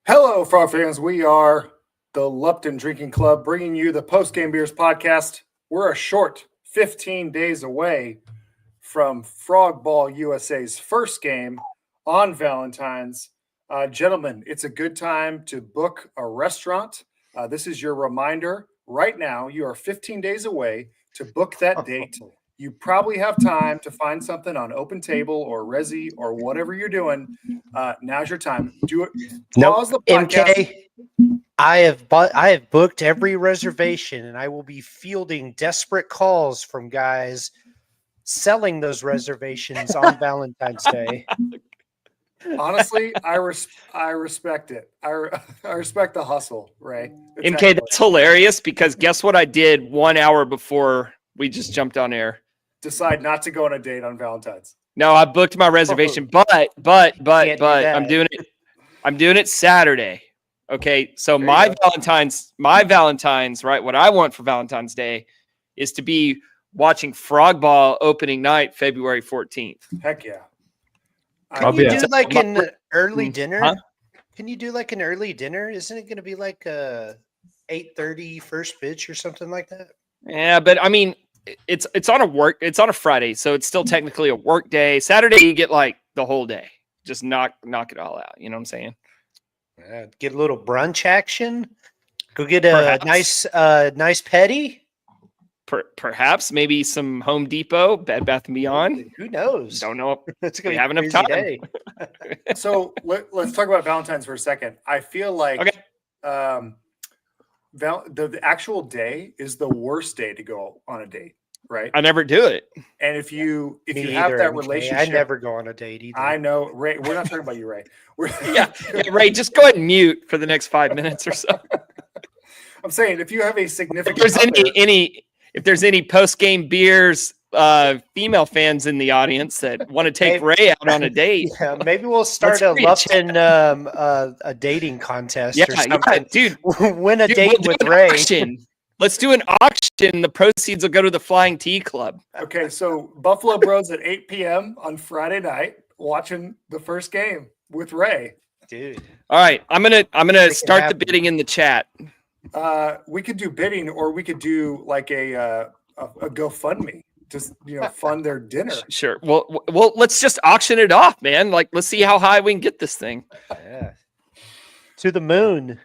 Hello, Frog fans. We are the Lupton Drinking Club, bringing you the Postgame Beers podcast. We're a short 15 days away from Frog Ball USA's first game on Valentine's. Gentlemen, it's a good time to book a restaurant. This is your reminder. Right now, you are 15 days away to book that date. You probably have time to find something on Open Table or Resi or whatever you're doing. Now's your time. Do it. Pause the podcast. MK, I have booked every reservation, and I will be fielding desperate calls from guys selling those reservations on Valentine's Day. Honestly, I respect it. I respect the hustle, Ray. MK, that's hilarious because guess what I did 1 hour before we just jumped on air? Decide not to go on a date on Valentine's. No, I booked my reservation, but I'm doing it Saturday. Okay, so my Valentine's, right? What I want for Valentine's Day is to be watching Frog Ball opening night, February 14th. Heck yeah. Can you do like an early dinner? Huh? Can you do like an early dinner? Isn't it going to be like 8:30 first pitch or something like that? Yeah, but I mean, it's on a Friday, so it's still technically a work day. Saturday you get like the whole day. Just knock it all out. You know what I'm saying? Get a little brunch action. Go get a nice petty. Perhaps maybe some Home Depot, Bed Bath & Beyond. Who knows? Don't know. It's We gonna have be enough a time. crazy day. So let's talk about Valentine's for a second. I feel like the actual day is the worst day to go on a date, right? I never do it. And if you Me have either, that MK. relationship, I never go on a date either. I know, Ray. We're not talking about you, Ray. Yeah, Ray, just go ahead and mute for the next 5 minutes or so. I'm saying if you have a significant, If there's any post-game beers female fans in the audience that want to take Ray out on a date, Yeah, maybe we'll start a Lupton a dating contest or something. yeah, dude, Win a date we'll with do an Ray. auction. Let's do an auction. The proceeds will go to the Flying Tea Club. Okay, so Buffalo Bros at 8 p.m. on Friday night, watching the first game with Ray. Dude. All right, I'm gonna start the happen. bidding in the chat. We could do bidding, or we could do like a GoFundMe, just fund their dinner. Sure. Well, let's just auction it off, man. Like, let's see how high we can get this thing. Yeah. To the moon.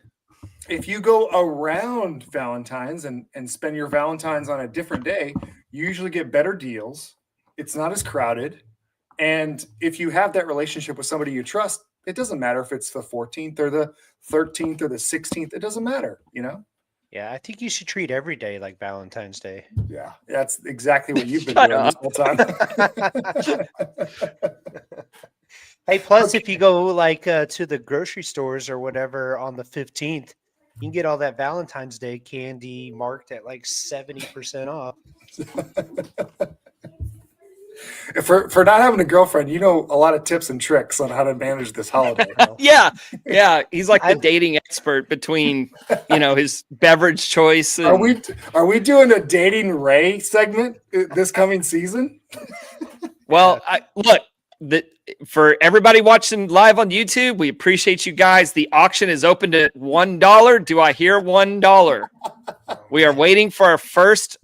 If you go around Valentine's and spend your Valentine's on a different day, you usually get better deals. It's not as crowded. And if you have that relationship with somebody you trust, it doesn't matter if it's the 14th or the 13th or the 16th. It doesn't matter, Yeah, I think you should treat every day like Valentine's Day. Yeah, that's exactly what you've been Shut doing up. this whole time. Hey, plus if you go like to the grocery stores or whatever on the 15th, you can get all that Valentine's Day candy marked at like 70% off. For not having a girlfriend, a lot of tips and tricks on how to manage this holiday. Huh? Yeah. He's like the dating expert between, his beverage choice. And... Are we doing a dating Ray segment this coming season? Well, for everybody watching live on YouTube, we appreciate you guys. The auction is open to $1. Do I hear $1? We are waiting for our first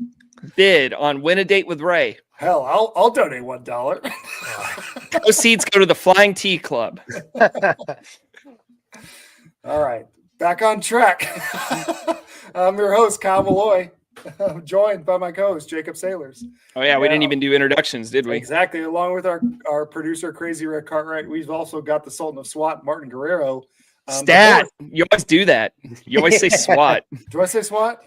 bid on Win a Date with Ray. Hell, I'll donate $1. Proceeds go to the Flying Tea Club. All right, back on track. I'm your host, Kyle Malloy. I'm joined by my co-host, Jacob Sailors. Oh, yeah, we didn't even do introductions, did we? Exactly. Along with our producer, Crazy Red Cartwright, we've also got the Sultan of SWAT, Martin Guerrero. Stat. You always do that. You always say SWAT. Do I say SWAT?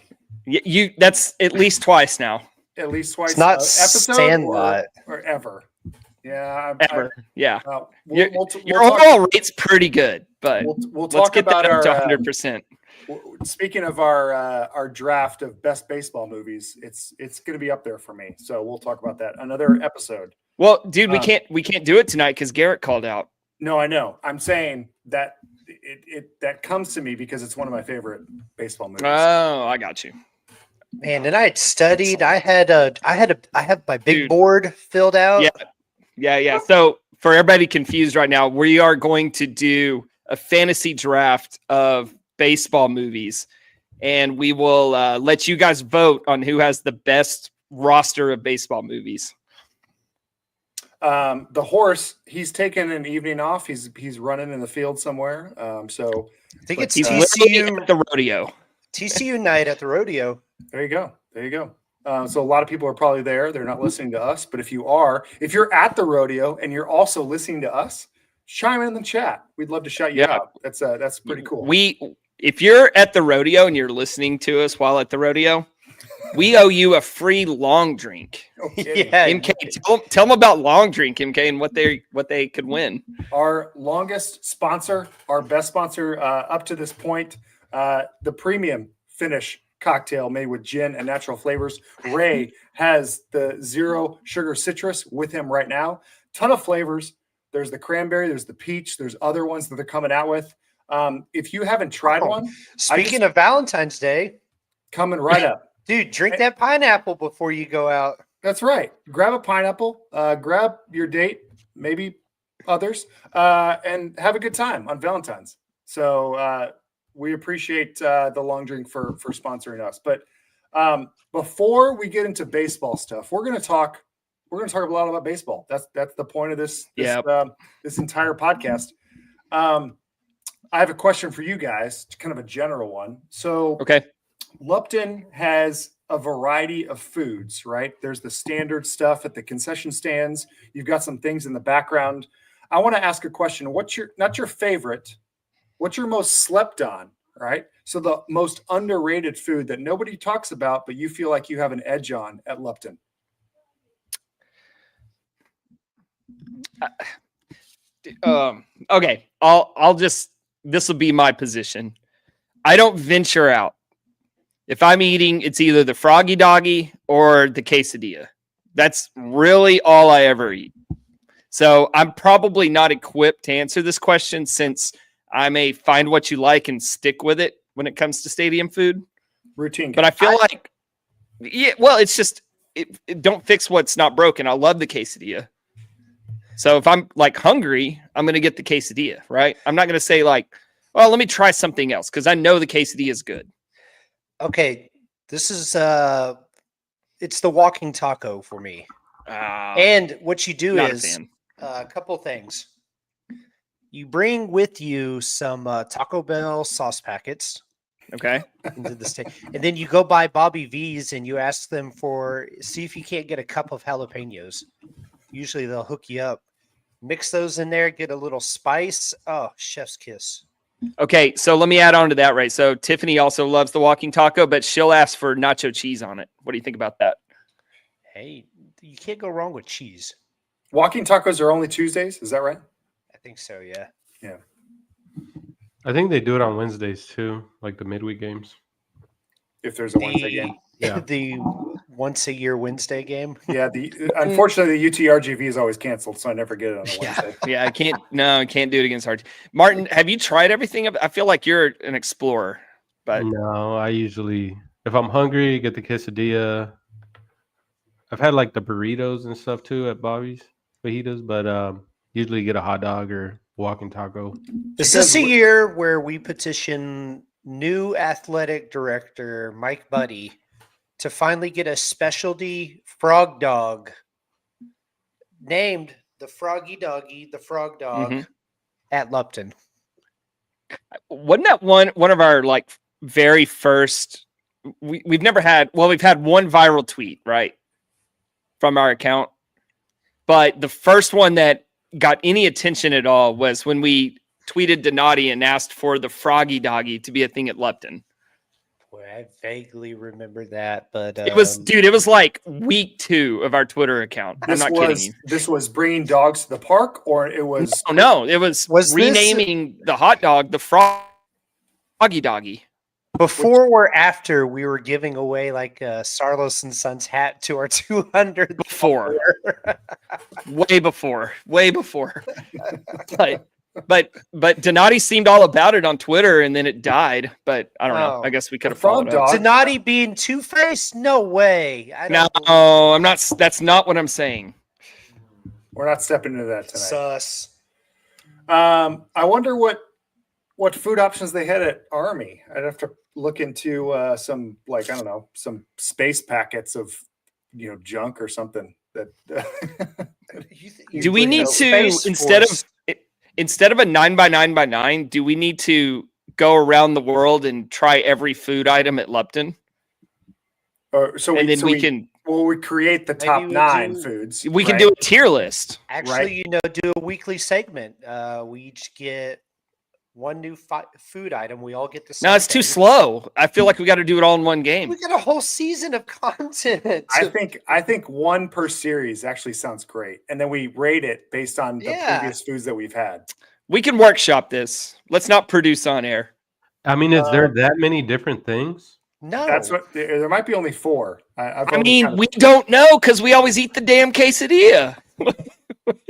That's at least twice now. At least twice. It's not episode Sandlot. or ever. Yeah, Ever. Yeah. Your overall rate's pretty good, but we'll let's talk get about that up our to 100%. Speaking of our draft of best baseball movies, it's going to be up there for me. So we'll talk about that another episode. Well, dude, we can't do it tonight because Garrett called out. No, I know. I'm saying that that comes to me because it's one of my favorite baseball movies. Oh, I got you. Man, and I had studied. I have my big board filled out. Yeah. So for everybody confused right now, we are going to do a fantasy draft of baseball movies, and we will let you guys vote on who has the best roster of baseball movies. The horse, he's taken an evening off. He's running in the field somewhere. So I think it's he's literally TCU at the rodeo. TCU night at the rodeo. there you go. There you go. So a lot of people are probably there. They're not listening to us, but if you're at the rodeo and you're also listening to us, chime in the chat. We'd love to shout you out. That's pretty cool. If you're at the rodeo and you're listening to us while at the rodeo, we owe you a free long drink. Okay. Yeah. MK, tell them about long drink, MK, and what they could win. Our longest sponsor, our best sponsor up to this point, the premium finish cocktail made with gin and natural flavors. Ray has the 0 sugar citrus with him right now. Ton of flavors. There's the cranberry, there's the peach, there's other ones that they're coming out with. If you haven't tried one, Speaking of Valentine's Day, coming right up. dude, drink that pineapple before you go out. That's right. Grab a pineapple, grab your date, maybe others, and have a good time on Valentine's. So we appreciate the long drink for sponsoring us. But before we get into baseball stuff, we're going to talk a lot about baseball. That's the point of this entire podcast. I have a question for you guys, kind of a general one. So Okay. Lupton has a variety of foods, right? There's the standard stuff at the concession stands. You've got some things in the background. I want to ask a question. Not your favorite, what's your most slept on, right? So the most underrated food that nobody talks about, but you feel like you have an edge on at Lupton. Okay. This will be my position. I don't venture out. If I'm eating, it's either the Froggy Doggy or the quesadilla. That's really all I ever eat. So I'm probably not equipped to answer this question, since I may find what you like and stick with it when it comes to stadium food. Routine. But I feel like, it's just, it don't fix what's not broken. I love the quesadilla. So if I'm like hungry, I'm going to get the quesadilla, right? I'm not going to say like, well, let me try something else, because I know the quesadilla is good. Okay, this is it's the walking taco for me. And what you do is a couple things. You bring with you some Taco Bell sauce packets. Okay. Into the state, and then you go by Bobby V's and you ask them see if you can't get a cup of jalapenos. Usually they'll hook you up. Mix those in there, get a little spice. Oh, chef's kiss. Okay, so let me add on to that, right? So Tiffany also loves the walking taco, but she'll ask for nacho cheese on it. What do you think about that? Hey, you can't go wrong with cheese. Walking tacos are only Tuesdays. Is that right? I think so, yeah. Yeah. I think they do it on Wednesdays too, like the midweek games. If there's a Wednesday game. Yeah. The once a year Wednesday game. Yeah. Unfortunately, the UTRGV is always canceled, so I never get it on a Wednesday. Yeah, I can't do it against Hard. Martin, have you tried everything? I feel like you're an explorer, but No, I usually, if I'm hungry, get the quesadilla. I've had like the burritos and stuff too at Bobby's Fajitas, but usually get a hot dog or walking taco. Is this a year where we petition new athletic director Mike Buddy to finally get a specialty frog dog named the Froggy Doggy, the Frog Dog at Lupton? Wasn't that one of our like very first? We've never had. Well, we've had one viral tweet, right, from our account, but the first one that got any attention at all was when we tweeted Donati and asked for the Froggy Doggy to be a thing at Lupton. Boy, I vaguely remember that, but it was like week 2 of our Twitter account. I'm not kidding you. This was bringing dogs to the park, or it was no, it was renaming the hot dog the Froggy Doggy. Before or after we were giving away like a Sarlos and Sons hat to our 200th before. way before but Donati seemed all about it on Twitter, and then it died, but I don't know. I guess we could have followed up. Donati being two-faced? No way. I'm not. That's not what I'm saying. We're not stepping into that tonight. Sus. I wonder what what food options they had at Army. I'd have to look into some, like, I don't know, some space packets of, junk or something that. Do we need to, instead of a 9x9x9, do we need to go around the world and try every food item at Lupton? We can. Well, we create the top 9 foods. We can do a tier list. Actually, do a weekly segment. We each get one new food item. We all get the same. No, it's too slow. I feel like we got to do it all in one game. We got a whole season of content. I think one per series actually sounds great, and then we rate it based on the previous foods that we've had. We can workshop this. Let's not produce on air. I mean, is there that many different things? No, that's what there might be only 4. We don't know because we always eat the damn quesadilla.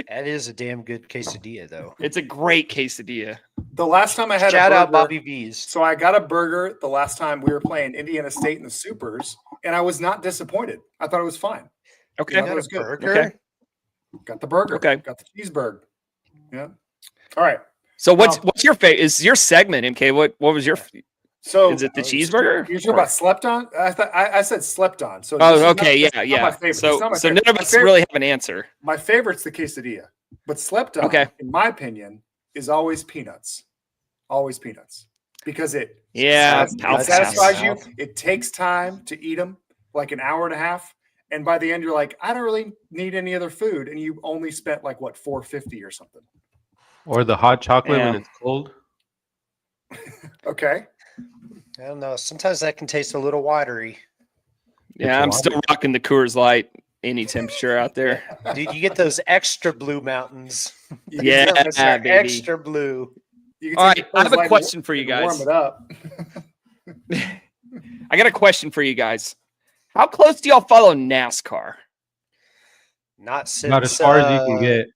That is a damn good quesadilla, though. It's a great quesadilla. The last time I had shout a burger, out Bobby V's. So I got a burger the last time we were playing Indiana State in the Supers, and I was not disappointed. I thought it was fine. Okay, it was good. Burger? Okay, got the burger. Okay, got the cheeseburger. Yeah. All right. So what's your favorite? Is your segment, MK? What was your? So is it the cheeseburger? You're talking about slept on? I said slept on. So okay, yeah. So none of us really have an answer. My favorite's the quesadilla, but slept on, in my opinion, is always peanuts. Always peanuts, because it satisfies you. It takes time to eat them, like an hour and a half, and by the end you're like, I don't really need any other food, and you only spent like what, $4.50 or something. Or the hot chocolate when it's cold. Okay. I don't know. Sometimes that can taste a little watery. Yeah, I'm still rocking the Coors Light any temperature out there. Dude, you get those extra blue mountains. Yeah, baby. Extra blue. All right, I have a question for you guys. Warm it up. I got a question for you guys. How close do y'all follow NASCAR? Not as far as you can get.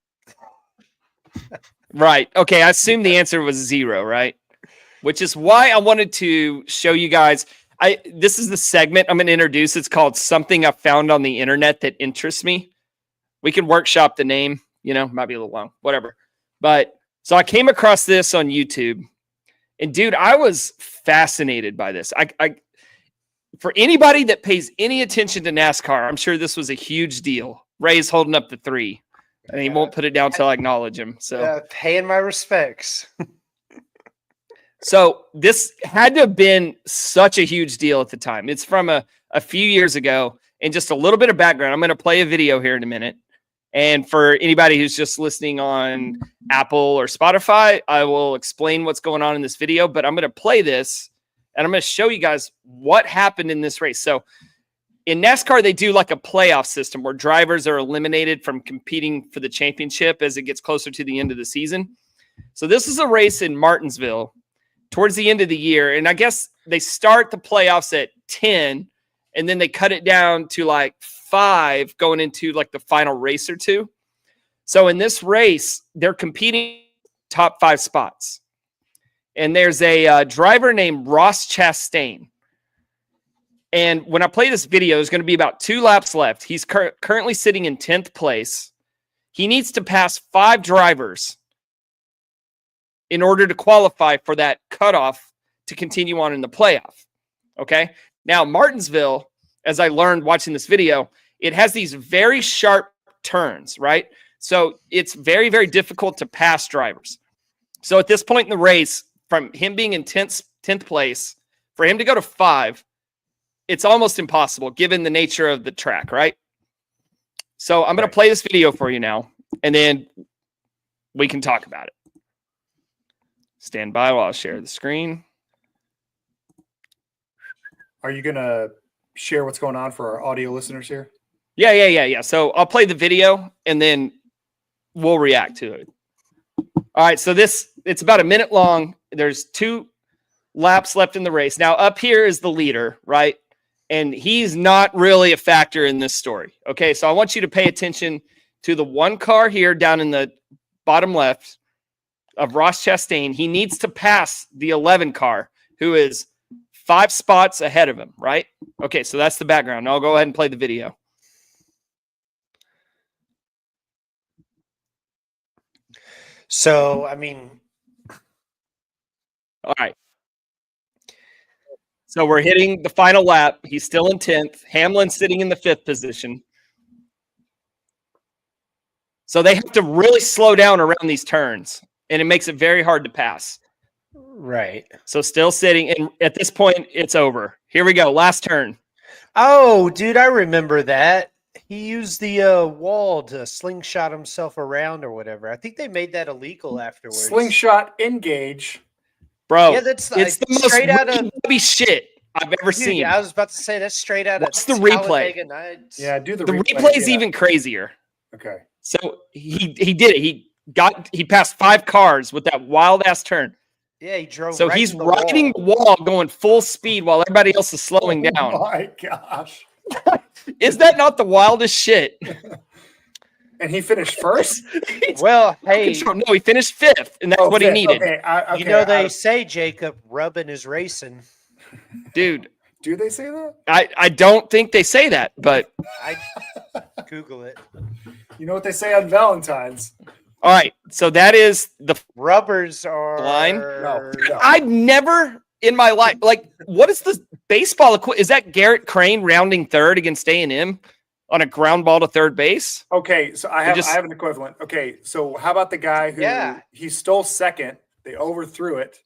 Right. Okay, I assume the answer was 0, right? Which is why I wanted to show you guys. This is the segment I'm going to introduce. It's called Something I Found on the Internet That Interests Me. We can workshop the name, might be a little long, whatever. But so I came across this on YouTube, and dude, I was fascinated by this. I for anybody that pays any attention to NASCAR, I'm sure this was a huge deal. Ray's holding up the 3, and he won't put it down till I acknowledge him. So paying my respects. So this had to have been such a huge deal at the time. It's from a few years ago. And just a little bit of background. I'm going to play a video here in a minute. And for anybody who's just listening on Apple or Spotify, I will explain what's going on in this video. But I'm going to play this, and I'm going to show you guys what happened in this race. So in NASCAR, they do like a playoff system where drivers are eliminated from competing for the championship as it gets closer to the end of the season. So this is a race in Martinsville towards the end of the year. And I guess they start the playoffs at 10, and then they cut it down to like 5 going into like the final race or 2. So in this race, they're competing top 5 spots. And there's a driver named Ross Chastain. And when I play this video, there's going to be about 2 laps left. He's currently sitting in 10th place. He needs to pass 5 drivers in order to qualify for that cutoff to continue on in the playoff. Okay. Now, Martinsville, as I learned watching this video, it has these very sharp turns, right? So it's very, very difficult to pass drivers. So at this point in the race, from him being in 10th place, for him to go to 5, it's almost impossible given the nature of the track, right? So I'm going to play this video for you now, and then we can talk about it. Stand by while I share the screen. Are you going to share what's going on for our audio listeners here? Yeah. So I'll play the video, and then we'll react to it. All right, so it's about a minute long. There's 2 laps left in the race. Now, up here is the leader, right? And he's not really a factor in this story. Okay, so I want you to pay attention to the 1 car here down in the bottom left of Ross Chastain. He needs to pass the 11 car, who is 5 spots ahead of him, right? Okay, so that's the background. I'll go ahead and play the video. So, I mean, All right. So we're hitting the final lap. He's still in 10th. Hamlin's sitting in the 5th position. So they have to really slow down around these turns, and it makes it very hard to pass. Right. So still sitting, and at this point, it's over. Here we go. Last turn. Oh, dude, I remember that. He used the wall to slingshot himself around or whatever. I think they made that illegal afterwards. Slingshot engage. Bro, Yeah, that's it's the most straight out of Ricky shit I've ever dude, seen. I was about to say that's straight out What's of the replay? Talladega Nights. Yeah, do the The replay. replay's Yeah. even crazier. Okay. So he did it. He passed 5 cars with that wild ass turn. Yeah, he drove. So right he's to the riding wall. the wall going full speed while everybody else is slowing down. Oh my gosh. Is that not the wildest shit? And he finished first? Well, hey, No, he finished 5th, and that's what he fifth. neted. Okay, okay, you know they say, Jacob, rubbing is racing. Dude, do they say that? I don't think they say that, but I Google it. You know what they say on Valentine's? all right. So that is the Rubbers are line. No. I've never in my life, like, what is the baseball equipment? Is that Garrett Crane rounding third against A&M on a ground ball to third base? Okay, so I have an equivalent. Okay, so how about the guy who he stole second, they overthrew it.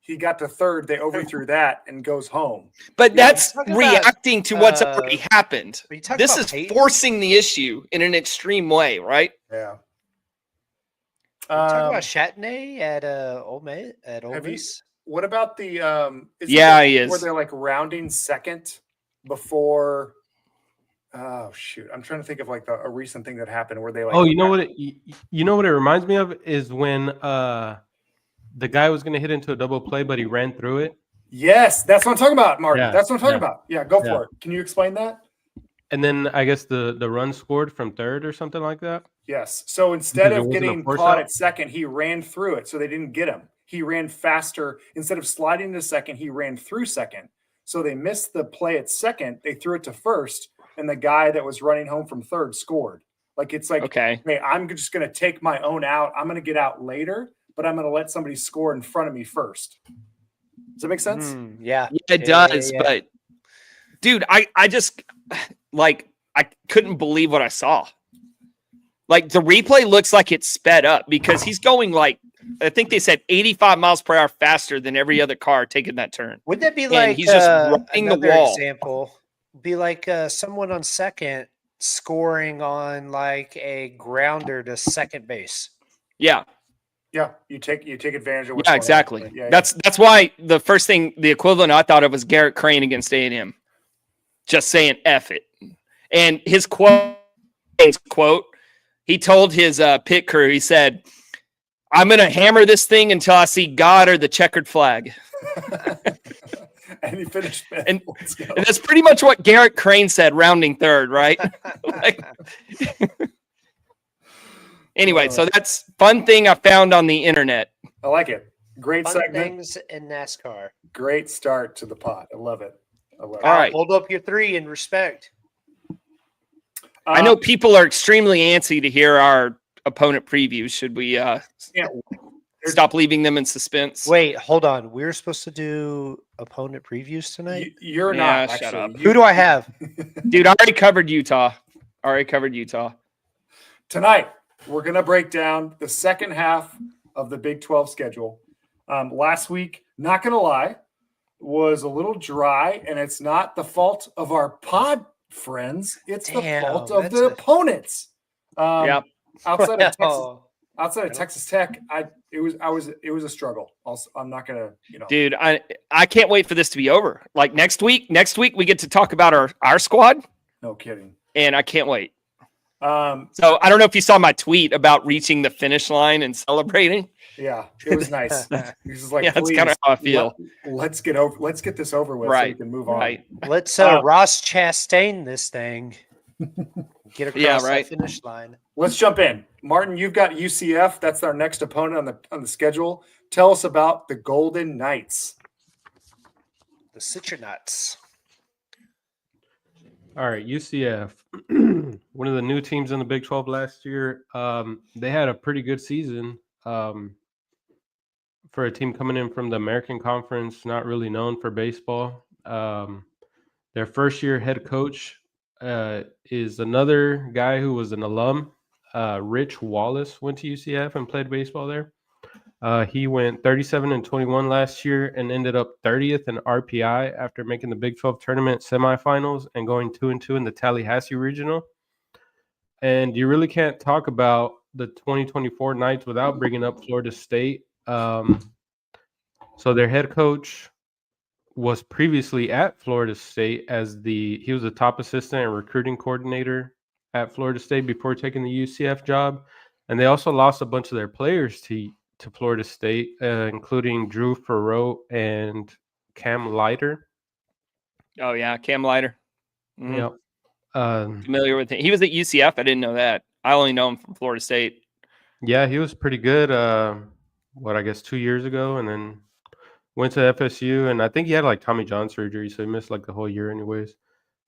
He got to third, they overthrew that and goes home. But that's talking reacting to what's already happened. Are you talking This about is Peyton? forcing the issue in an extreme way, right? Yeah. Talking about Chatney at Ole Miss. Have you- What about the he is. where they're like rounding second before oh shoot. I'm trying to think of like a recent thing that happened where they like Oh, you know what? You know what it reminds me of is when the guy was going to hit into a double play, but he ran through it. Yes, that's what I'm talking about, Martin. Yeah, That's what I'm talking yeah. about. Yeah, go Yeah. for it. Can you explain that? And then I guess the run scored from third or something like that. Yes. So instead Because it of wasn't a getting force caught out? at second, he ran through it. So they didn't get him. He ran faster. Instead of sliding to second, he ran through second. So they missed the play at second. They threw it to first, and the guy that was running home from third scored. Like it's like, Okay. hey, I'm just going to take my own out. I'm going to get out later, but I'm going to let somebody score in front of me first. Does that make sense? Yeah. It Yeah, does, yeah. but dude, I just like I couldn't believe what I saw. Like the replay looks like it's sped up because he's going like I think they said 85 miles per hour faster than every other car taking that turn. Would that be And like he's just running the another wall. example? Be like someone on second scoring on like a grounder to second base. Yeah. Yeah. You take advantage of what's Yeah, going on. exactly. Yeah, That's why the first thing, the equivalent I thought of was Garrett Crane against A&M. Just saying F it. And his quote, he told his pit crew, he said, I'm going to hammer this thing until I see God or the checkered flag. And he finished fifth. And, Let's go. and that's pretty much what Garrett Crane said, rounding third, right? Anyway, so that's fun thing I found on the internet. I like it. Great Fun segment. things in NASCAR. Great start to the pot. I love it. I love it. All right. Hold up your 3 in respect. I know people are extremely antsy to hear our opponent previews. Should we stop leaving them in suspense? Wait, hold on. We're supposed to do opponent previews tonight? You're Yeah, not. shut Actually. up. Who do I have? Dude, I already covered Utah. Tonight, we're going to break down the second half of the Big 12 schedule. Last week, not going to lie, was a little dry, and it's not the fault of our pod friends. It's the fault of the opponents. Yep. Outside of Texas, Well, outside of Texas Tech, it was a struggle. Also, I'm not going to, Dude, I can't wait for this to be over. Like next week we get to talk about our squad, no kidding. and I can't wait. Um, So I don't know if you saw my tweet about reaching the finish line and celebrating. Yeah, it was nice. He was just like, Yeah, that's kind of how I feel. Let's get this over with so we can move on. Right. let's Ross Chastain this thing. Get across the finish line. Let's jump in. Martin, you've got UCF. That's our next opponent on the schedule. Tell us about the Golden Knights. The Citronuts. All right, UCF, one of the new teams in the Big 12 last year. They had a pretty good season. for a team coming in from the American Conference, not really known for baseball. Their first-year head coach is another guy who was an alum. Rich Wallace went to UCF and played baseball there. He went 37-21 last year and ended up 30th in RPI after making the Big 12 tournament semifinals and going 2-2 in the Tallahassee Regional. And you really can't talk about the 2024 Knights without bringing up Florida State. So their head coach was previously at Florida State he was a top assistant and recruiting coordinator at Florida State before taking the UCF job. And they also lost a bunch of their players to Florida State, including Drew Farreau and Cam Leiter. Oh yeah, Cam Leiter. Mm-hmm. Yep. Familiar with him. He was at UCF. I didn't know that. I only know him from Florida State. Yeah, he was pretty good. I guess 2 years ago, and then went to FSU, and I think he had like Tommy John surgery, so he missed like the whole year, anyways.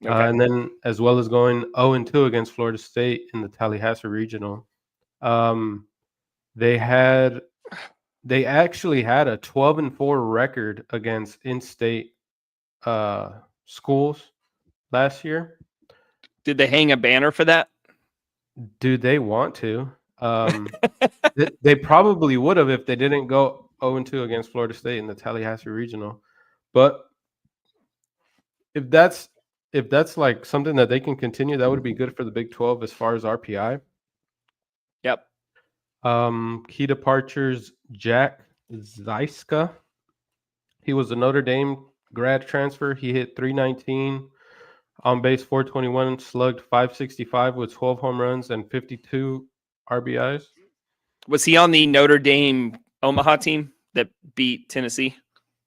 Okay. And then, as well as going 0-2 against Florida State in the Tallahassee Regional, they actually had a 12-4 record against in-state schools last year. Did they hang a banner for that? Do they want to? They probably would have if they didn't go 0-2 against Florida State in the Tallahassee Regional. But if that's like something that they can continue, that would be good for the Big 12 as far as RPI. Yep. Key departures: Jack Zyska. He was a Notre Dame grad transfer. He hit .319 on base, .421, slugged .565 with 12 home runs and 52 RBIs. Was he on the Notre Dame Omaha team that beat Tennessee?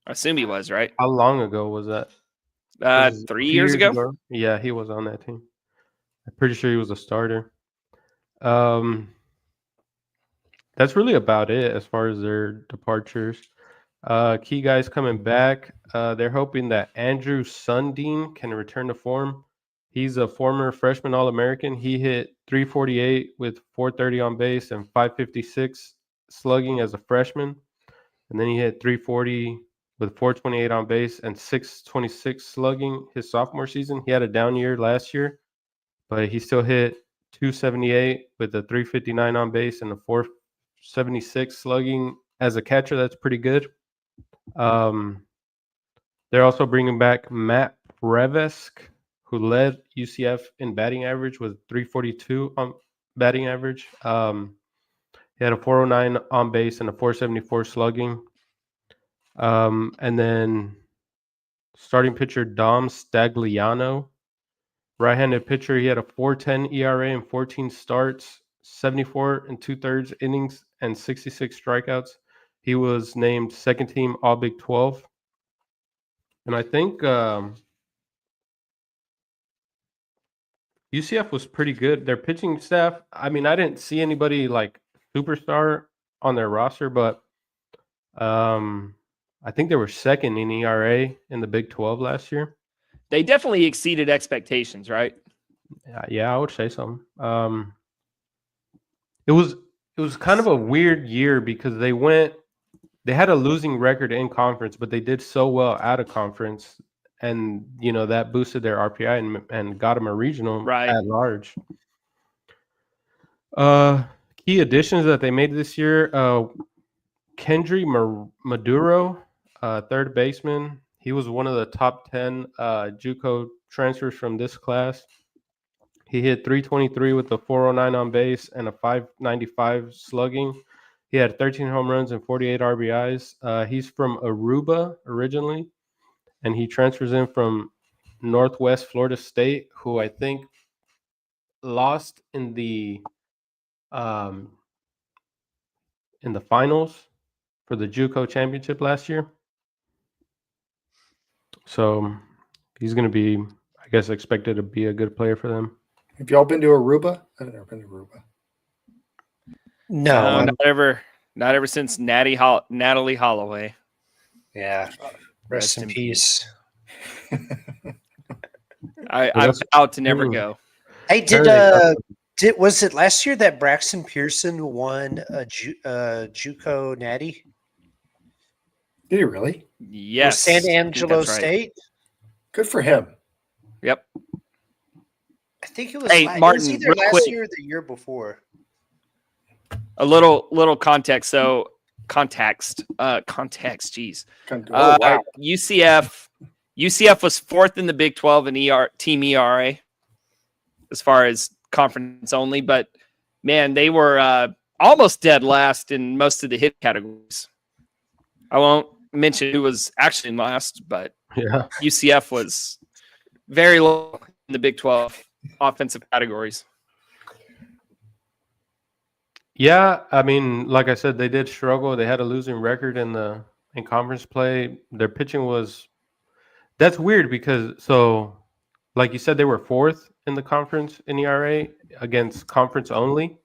I assume he was, right? How long ago was that? 3 years ago? Yeah, he was on that team. I'm pretty sure he was a starter. That's really about it as far as their departures. Key guys coming back. They're hoping that Andrew Sundin can return to form. He's a former freshman All-American. He hit .348 with .430 on base and .556 slugging as a freshman. And then he hit .340 with .428 on base and .626 slugging his sophomore season. He had a down year last year, but he still hit .278 with a .359 on base and a .476 slugging as a catcher. That's pretty good. They're also bringing back Matt Prevesk, who led UCF in batting average with .342 on batting average. He had a .409 on base and a .474 slugging. And then starting pitcher Dom Stagliano, right-handed pitcher. He had a .410 ERA in 14 starts, 74 2/3 innings, and 66 strikeouts. He was named second team All Big 12. And I think UCF was pretty good. Their pitching staff, I mean, I didn't see anybody like superstar on their roster, but I think they were second in ERA in the Big 12 last year. They definitely exceeded expectations, right? Yeah, I would say so. It was kind of a weird year because they had a losing record in conference, but they did so well out of conference, and that boosted their RPI and got them a regional at large. Key additions that they made this year: Kendry Maduro, third baseman. He was one of the top 10 JUCO transfers from this class. He hit .323 with a .409 on base and a .595 slugging. He had 13 home runs and 48 RBIs. He's from Aruba originally, and he transfers in from Northwest Florida State, who I think lost in the finals for the JUCO championship last year. So he's going to be, I guess, expected to be a good player for them. Have y'all been to Aruba? I've never been to Aruba. No, not ever since Natalie Holloway. Yeah, rest in peace. I vowed to never go. Hey, was it last year that Braxton Pearson won a JUCO Natty? Did he really? Yes. San I think Angelo that's right. State. Good for him. Yep. I think it was. Hey, it was Martin, either real last quick. year or the year before. A little context. So context. Geez. Oh, wow. UCF was fourth in the Big 12 in team ERA as far as conference only, but man, they were almost dead last in most of the hit categories. I won't mention who was actually in last, but Yeah. UCF was very low in the Big 12 offensive categories. Yeah, I mean, like I said, they did struggle. They had a losing record in conference play. Their pitching was that's weird because like you said, they were fourth in the conference in ERA against conference only.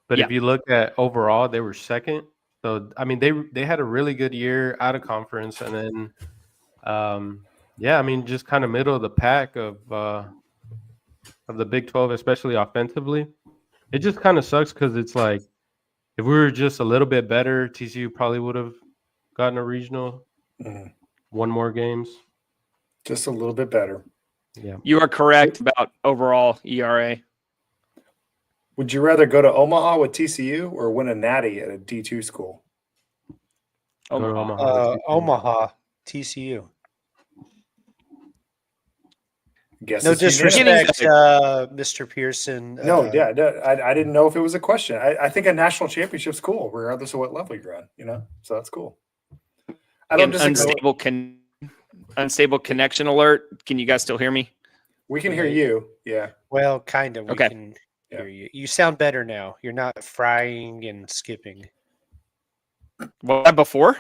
But if Yeah. you look at overall, they were second. So I mean, they had a really good year out of conference, and then yeah, I mean, just kind of middle of the pack of the Big 12, especially offensively. It just kind of sucks because it's like if we were just a little bit better, TCU probably would have gotten a regional, won more games. Just a little bit better. Yeah. You are correct about overall ERA. Would you rather go to Omaha with TCU or win a natty at a D2 school? Go to Omaha. Omaha, TCU. Guess No it's unanimous. disrespect, Mr. Pearson. No, yeah, I didn't know if it was a question. I think a national championship's cool, regardless of what level you're on. So that's cool. I don't disagree. Unstable connection alert. Can you guys still hear me? We can hear you. Yeah. Well, kind of. We Okay. can hear you. You sound better now. You're not frying and skipping. Was that before?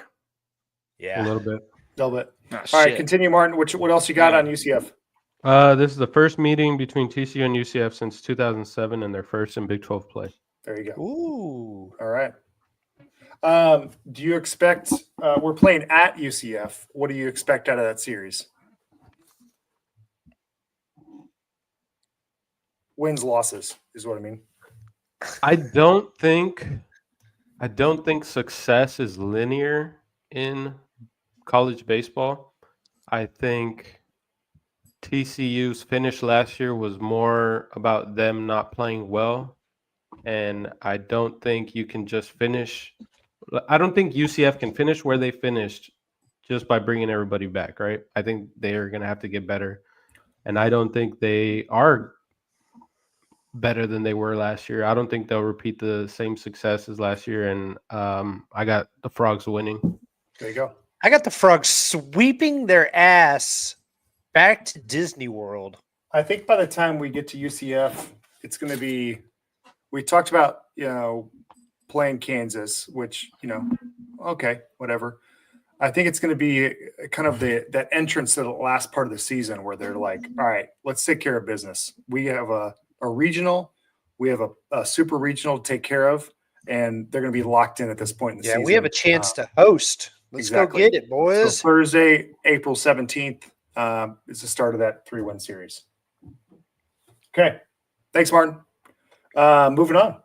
Yeah. A little bit. All right, shit. continue, Martin. What else you got on UCF? This is the first meeting between TCU and UCF since 2007 and their first in Big 12 play. There you go. Ooh. All right. Do you expect we're playing at UCF? What do you expect out of that series? Wins, losses is what I mean. I don't think success is linear in college baseball. I think TCU's finish last year was more about them not playing well, and I don't think you can just finish. I don't think UCF can finish where they finished just by bringing everybody back, right? I think they are going to have to get better, and I don't think they are better than they were last year. I don't think they'll repeat the same success as last year, and I got the Frogs winning. There you go. I got the Frogs sweeping their ass back to Disney World. I think by the time we get to UCF, it's going to be. We talked about playing Kansas, which okay, whatever. I think it's going to be kind of that entrance to the last part of the season where they're like, all right, let's take care of business. We have a regional, we have a super regional to take care of, and they're going to be locked in at this point in the season. Yeah, we have a chance to host. Let's go get it, boys. So Thursday, April 17th is the start of that 3-1 series. Okay. Thanks, Martin. Moving on.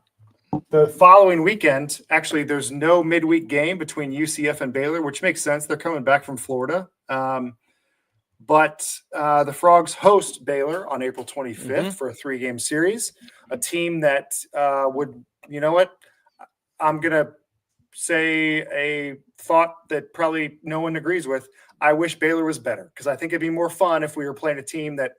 The following weekend, actually, there's no midweek game between UCF and Baylor, which makes sense. They're coming back from Florida. But the Frogs host Baylor on April 25th for a 3-game series, a team that would, I'm going to say a thought that probably no one agrees with. I wish Baylor was better because I think it'd be more fun if we were playing a team that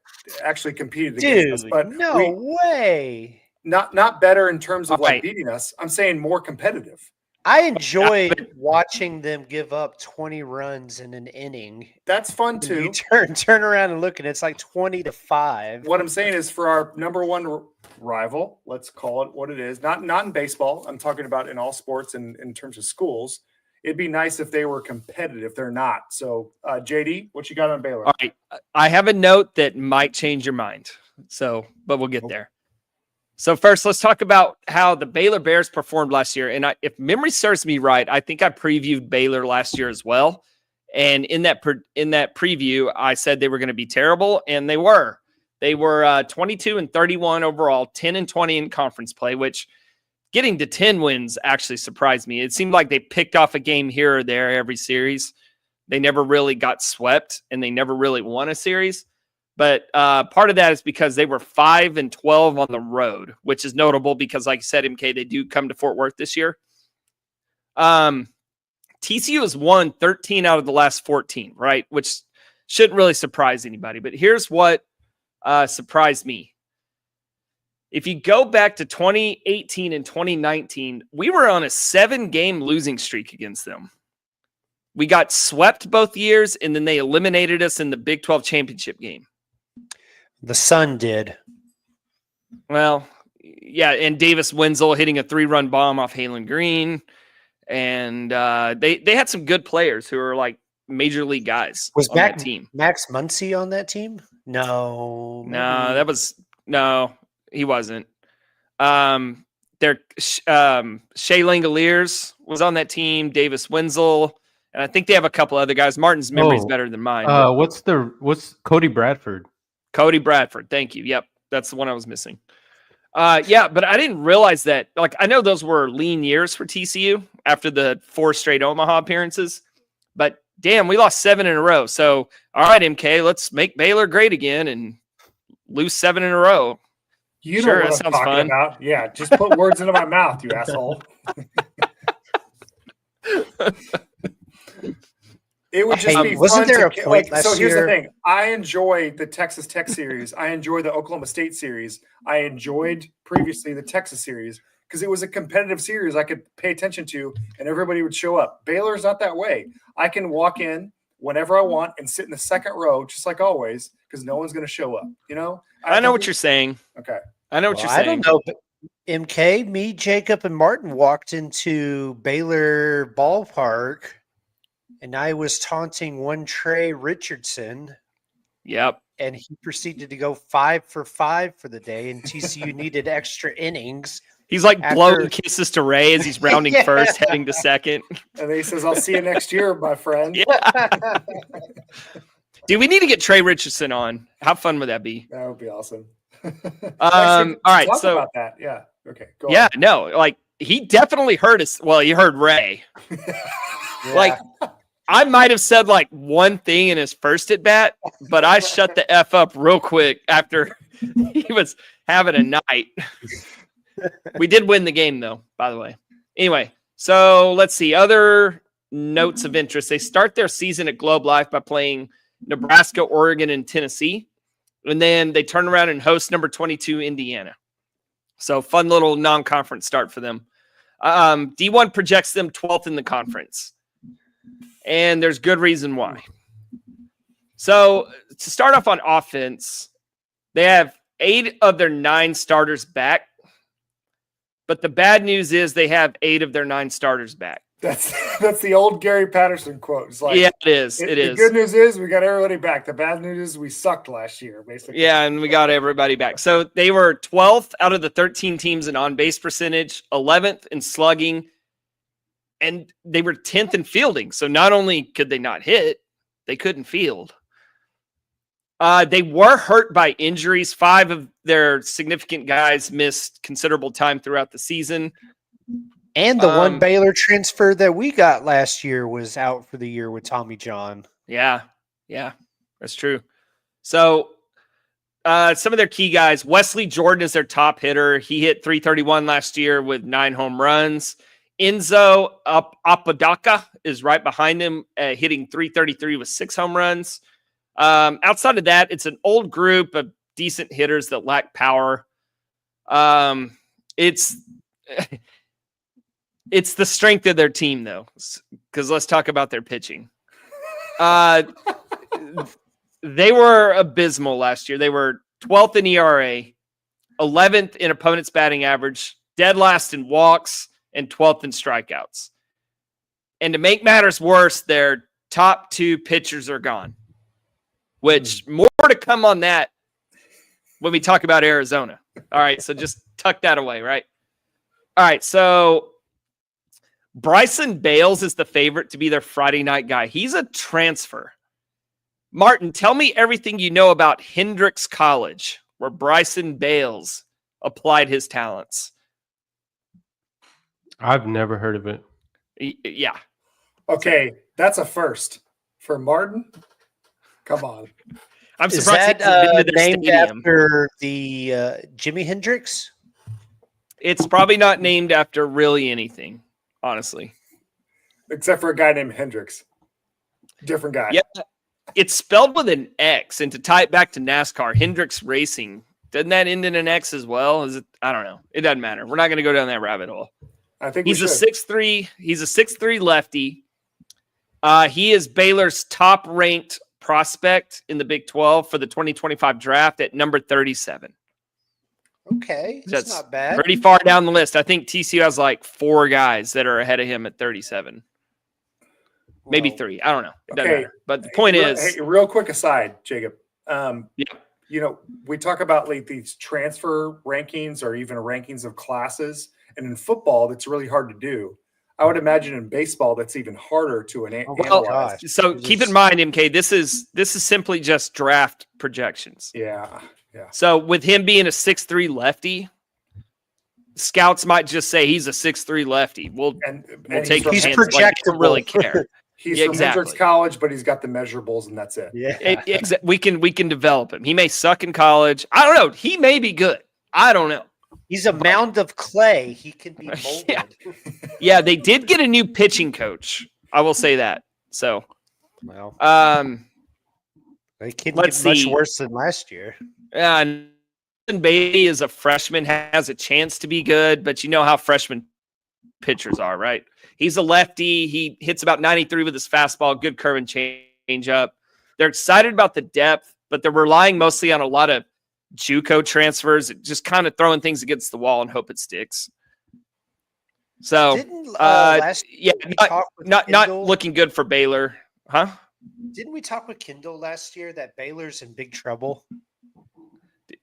actually competed against us. But no way. Not better in terms of beating us. I'm saying more competitive. I enjoyed watching them give up 20 runs in an inning. That's fun too. You turn around and look, and it's like 20-5. What I'm saying is, for our number one rival, let's call it what it is. Not in baseball. I'm talking about in all sports and in terms of schools. It'd be nice if they were competitive. They're not. So, JD, what you got on Baylor? All right, I have a note that might change your mind. So, but we'll get there. So first, let's talk about how the Baylor Bears performed last year. And if memory serves me right, I think I previewed Baylor last year as well. And in that preview, I said they were going to be terrible, and they were. They were 22-31 overall, 10-20 in conference play, which getting to 10 wins actually surprised me. It seemed like they picked off a game here or there every series. They never really got swept, and they never really won a series. But part of that is because they were 5-12 on the road, which is notable because, like you said, MK, they do come to Fort Worth this year. TCU has won 13 out of the last 14, right? Which shouldn't really surprise anybody. But here's what surprised me. If you go back to 2018 and 2019, we were on a 7-game losing streak against them. We got swept both years, and then they eliminated us in the Big 12 championship game. The Sun did. Well, yeah, and Davis Wenzel hitting a 3-run bomb off Halen Green. And they had some good players who are like major league guys Was on that team. Max Muncy on that team? No. No, he wasn't. Shea Langoliers was on that team, Davis Wenzel, and I think they have a couple other guys. Martin's memory is better than mine. What's Cody Bradford? Cody Bradford, thank you. Yep, that's the one I was missing. Yeah, but I didn't realize that. Like, I know those were lean years for TCU after the 4 straight Omaha appearances, but damn, we lost 7 in a row. So, all right, MK, let's make Baylor great again and lose 7 in a row. You know what I'm talking about. Yeah, just put words into my mouth, you asshole. It would just be wasn't fun there to, a point last so here's year? the thing. I enjoy the Texas Tech series. I enjoy the Oklahoma State series. I enjoyed previously the Texas series because it was a competitive series I could pay attention to and everybody would show up. Baylor's not that way. I can walk in whenever I want and sit in the second row just like always because no one's going to show up. You know? I know what you're saying. Okay. I know what you're saying. I don't know. But MK, me, Jacob, and Martin walked into Baylor Ballpark, and I was taunting one Trey Richardson. Yep. And he proceeded to go 5 for 5 for the day, and TCU needed extra innings. He's like blowing kisses to Ray as he's rounding first, heading to second. And then he says, I'll see you next year, my friend. Yeah. Dude, we need to get Trey Richardson on. How fun would that be? That would be awesome. All right. Talk So about that. Yeah. Okay. Go yeah, on. no, like he definitely heard us. Well, he heard Ray. Like I might have said like one thing in his first at bat, but I shut the F up real quick after he was having a night. We did win the game though, by the way. Anyway, so let's see. Other notes of interest. They start their season at Globe Life by playing Nebraska, Oregon, and Tennessee. And then they turn around and host number 22, Indiana. So fun little non-conference start for them. D1 projects them 12th in the conference. And there's good reason why. So to start off on offense, they have 8 of their 9 starters back. But the bad news is they have 8 of their 9 starters back. That's the old Gary Patterson quote. It's like, yeah, it is. It is. The good news is we got everybody back. The bad news is we sucked last year, basically. Yeah, and we got everybody back. So they were 12th out of the 13 teams in on-base percentage, 11th in slugging, and they were 10th in fielding. So not only could they not hit, they couldn't field. They were hurt by injuries. 5 of their significant guys missed considerable time throughout the season. And the one Baylor transfer that we got last year was out for the year with Tommy John. Yeah, that's true. So some of their key guys, Wesley Jordan is their top hitter. He hit .331 last year with 9 home runs. Enzo Apodaca is right behind him, hitting .333 with 6 home runs. Outside of that, it's an old group of decent hitters that lack power. It's the strength of their team, though, because let's talk about their pitching. They were abysmal last year. They were 12th in ERA, 11th in opponent's batting average, dead last in walks, and 12th in strikeouts. And to make matters worse, their top 2 pitchers are gone, which more to come on that when we talk about Arizona. All right, so just tuck that away, right? All right, so Bryson Bales is the favorite to be their Friday night guy. He's a transfer. Martin, tell me everything you know about Hendrix College, where Bryson Bales applied his talents. I've never heard of it. Yeah. Okay, that's a first for Martin. Come on. I'm Is surprised that he hasn't been to their named stadium. after the Jimi Hendrix? It's probably not named after really anything, honestly. Except for a guy named Hendrix. Different guy. Yeah. It's spelled with an X, and to tie it back to NASCAR, Hendrix Racing, doesn't that end in an X as well? Is it? I don't know. It doesn't matter. We're not going to go down that rabbit hole. I think He's we a should. 6'3". He's a 6'3" lefty. He is Baylor's top-ranked prospect in the Big 12 for the 2025 draft at number 37. Okay, that's not bad. Pretty far down the list. I think TCU has like 4 guys that are ahead of him at 37. Maybe 3. I don't know. It doesn't matter. But the point is, real quick aside, Jacob. Yeah. You know, we talk about like these transfer rankings or even rankings of classes, and in football, that's really hard to do. I would imagine in baseball, that's even harder to analyze. So keep in mind, MK, this is simply just draft projections. Yeah. So with him being a 6'3" lefty, scouts might just say he's a 6'3" lefty. We'll take he's his hands. Like, they don't really care. He's from Hendrix College, but he's got the measurables, and that's it. Yeah, we can develop him. He may suck in college. I don't know. He may be good. I don't know. He's a mound of clay. He can be molded. Yeah, they did get a new pitching coach. I will say that. So, well, they can let's get much see. worse than last year. And Bailey as a freshman has a chance to be good, but you know how freshman pitchers are, right? He's a lefty. He hits about 93 with his fastball, good curve and change up. They're excited about the depth, but they're relying mostly on a lot of JUCO transfers, just kind of throwing things against the wall and hope it sticks. So, not looking good for Baylor, huh? Didn't we talk with Kendall last year that Baylor's in big trouble?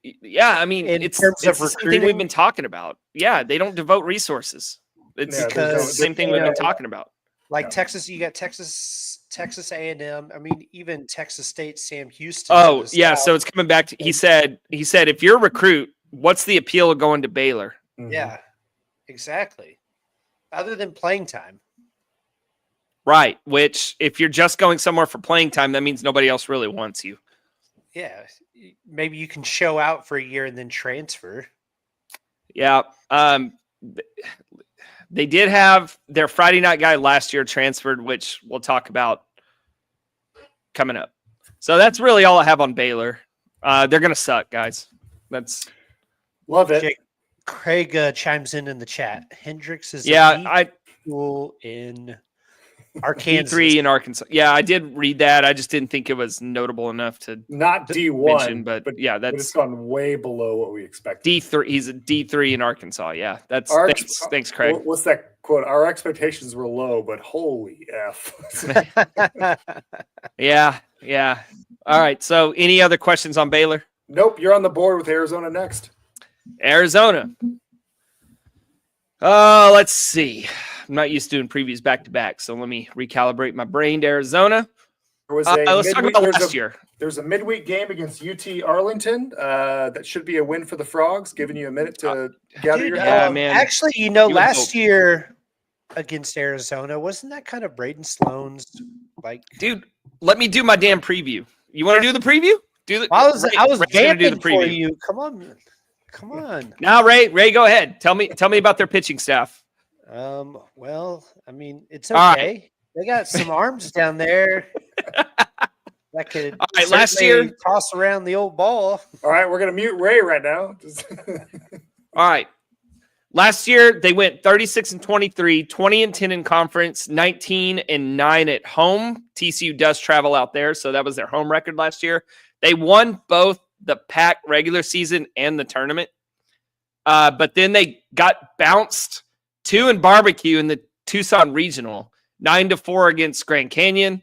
Yeah, I mean, it's terms the of same recruiting? thing we've been talking about. Yeah, they don't devote resources. It's the same thing we've been talking about. Like Texas, you got Texas A&M. I mean, even Texas State, Sam Houston. Oh, yeah. So it's coming back to he said if you're a recruit, what's the appeal of going to Baylor? Yeah, exactly. Other than playing time. Right. Which if you're just going somewhere for playing time, that means nobody else really wants you. Yeah. Maybe you can show out for a year and then transfer. Yeah. They did have their Friday night guy last year transferred, which we'll talk about coming up. So that's really all I have on Baylor. They're going to suck, guys. Love it. Craig chimes in the chat. Hendrix is school in Arkansas. D3 in Arkansas. Yeah, I did read that. I just didn't think it was notable enough to not D1, mention, but yeah, it's gone way below what we expected. D3. He's a D3 in Arkansas. Yeah, thanks, Craig. What's that quote? Our expectations were low, but holy F. Yeah. All right. So, any other questions on Baylor? Nope. You're on the board with Arizona next. Arizona. Let's see. I'm not used to doing previews back to back, so let me recalibrate my brain to Arizona. Let's talk about last year. There's a midweek game against UT Arlington. That should be a win for the Frogs. Giving you a minute to gather your thoughts. Man. Actually, last year against Arizona, wasn't that kind of Braden Sloan's Dude, let me do my damn preview. You want to do the preview? I was vamping for you. Come on. Now, Ray, go ahead. Tell me about their pitching staff. Well, I mean, it's okay. Right. They got some arms down there that could last year toss around the old ball. All right, we're gonna mute Ray right now. All right. Last year they went 36-23, 20-10 in conference, 19-9 at home. TCU does travel out there, so that was their home record last year. They won both the PAC regular season and the tournament. But then they got bounced 2 in barbecue in the Tucson Regional, 9-4 against Grand Canyon,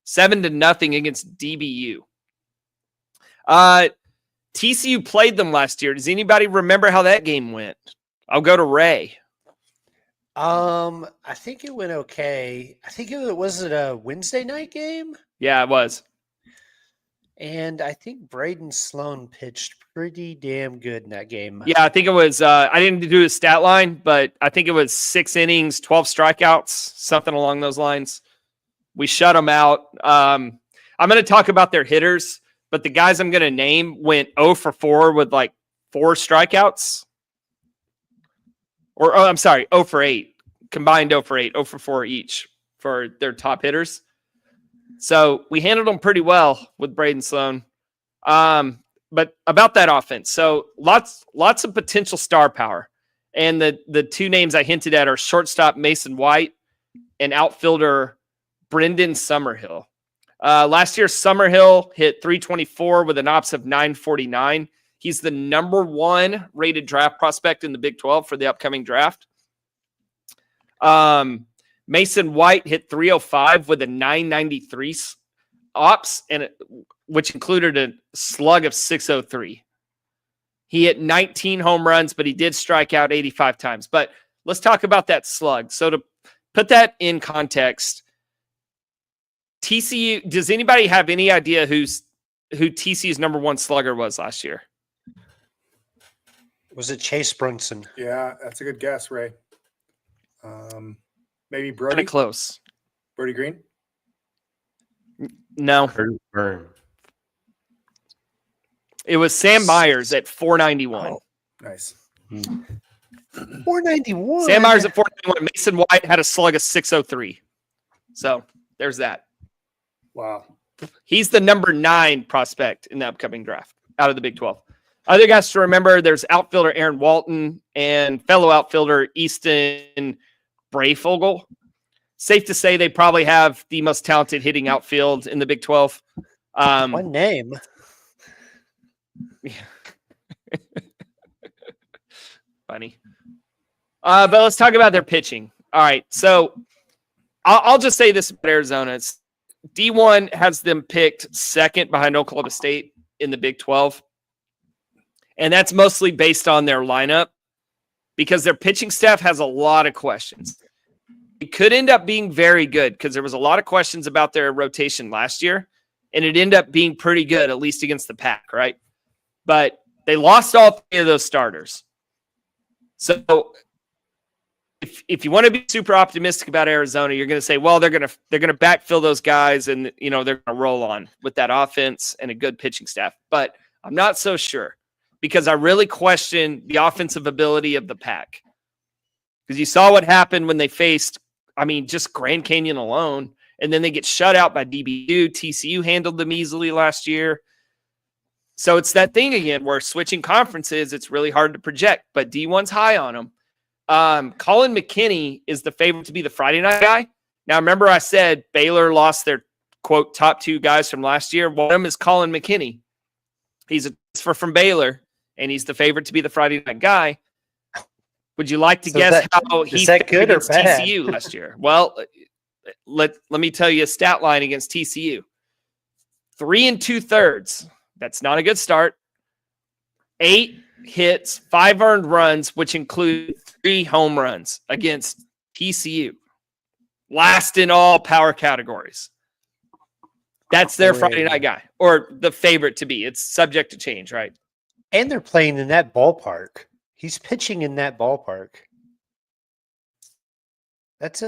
7-0 against DBU. TCU played them last year. Does anybody remember how that game went? I'll go to Ray. I think it went okay. I think was it a Wednesday night game? Yeah, it was. And I think Braden Sloan pitched pretty damn good in that game. Yeah, I think it was, I didn't do a stat line, but I think it was 6 innings, 12 strikeouts, something along those lines. We shut them out. I'm going to talk about their hitters, but the guys I'm going to name went 0 for 4 with like 4 strikeouts. Or, I'm sorry, 0 for 8. Combined 0 for 8, 0 for 4 each for their top hitters. So we handled them pretty well with Braden Sloan. But about that offense, so lots of potential star power. And the two names I hinted at are shortstop Mason White and outfielder Brendan Summerhill. Last year, Summerhill hit 324 with an ops of 949. He's the number 1 rated draft prospect in the Big 12 for the upcoming draft. Mason White hit 305 with a 993 ops, and which included a slug of 603. He hit 19 home runs, but he did strike out 85 times. But let's talk about that slug. So to put that in context, TCU, does anybody have any idea who TCU's number 1 slugger was last year? Was it Chase Brunson? Yeah, that's a good guess, Ray. Maybe Brody. Kind of close. Brody Green. No. Burn. It was Sam Myers at 491. Oh, nice. 491. Sam Myers at 491. Mason White had a slug of 603. So there's that. Wow. He's the number 9 prospect in the upcoming draft out of the Big 12. Other guys to remember, there's outfielder Aaron Walton and fellow outfielder Easton Brayfogle. Safe to say they probably have the most talented hitting outfield in the Big 12. One name. Funny. But let's talk about their pitching. All right. So I'll just say this about Arizona. It's D1 has them picked 2nd behind Oklahoma State in the Big 12. And that's mostly based on their lineup because their pitching staff has a lot of questions. It could end up being very good because there was a lot of questions about their rotation last year, and it ended up being pretty good, at least against the Pack, right? But they lost all 3 of those starters. So if you want to be super optimistic about Arizona, you're going to say, well, they're going to backfill those guys, and they're going to roll on with that offense and a good pitching staff. But I'm not so sure because I really question the offensive ability of the Pack. Because you saw what happened when they faced, just Grand Canyon alone, and then they get shut out by DBU. TCU handled them easily last year. So it's that thing again where switching conferences, it's really hard to project, but D1's high on them. Colin McKinney is the favorite to be the Friday night guy. Now, remember I said Baylor lost their, quote, top 2 guys from last year. One of them is Colin McKinney. He's a transfer from Baylor, and he's the favorite to be the Friday night guy. Would you like to guess how he fared against TCU last year? Well, let me tell you a stat line against TCU. 3 2/3. That's not a good start. 8 hits, 5 earned runs, which include 3 home runs against TCU. Last in all power categories. That's their Friday night guy, or the favorite to be. It's subject to change, right? And they're playing in that ballpark. He's pitching in that ballpark. That's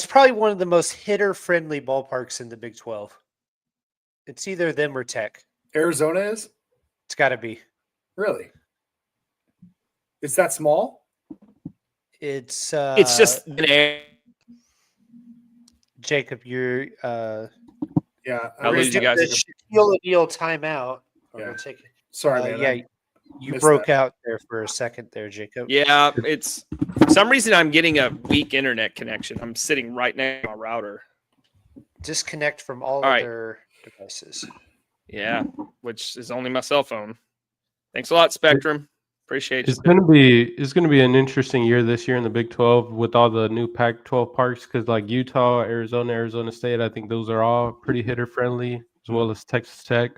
probably one of the most hitter-friendly ballparks in the Big 12. It's either them or Tech. Arizona is? It's got to be. Really? It's that small? It's just an air. Jacob, you're yeah. I'll lose you guys. Shaquille O'Neal timeout. Yeah. Take it. Sorry, man. Yeah, you broke out there for a second there, Jacob. Yeah, it's for some reason I'm getting a weak internet connection. I'm sitting right next to my router. Disconnect from all other devices. Yeah, which is only my cell phone. Thanks a lot, Spectrum. Appreciate it. It's gonna be an interesting year this year in the Big 12 with all the new Pac-12 parks because like Utah, Arizona State, I think those are all pretty hitter friendly as well as Texas Tech.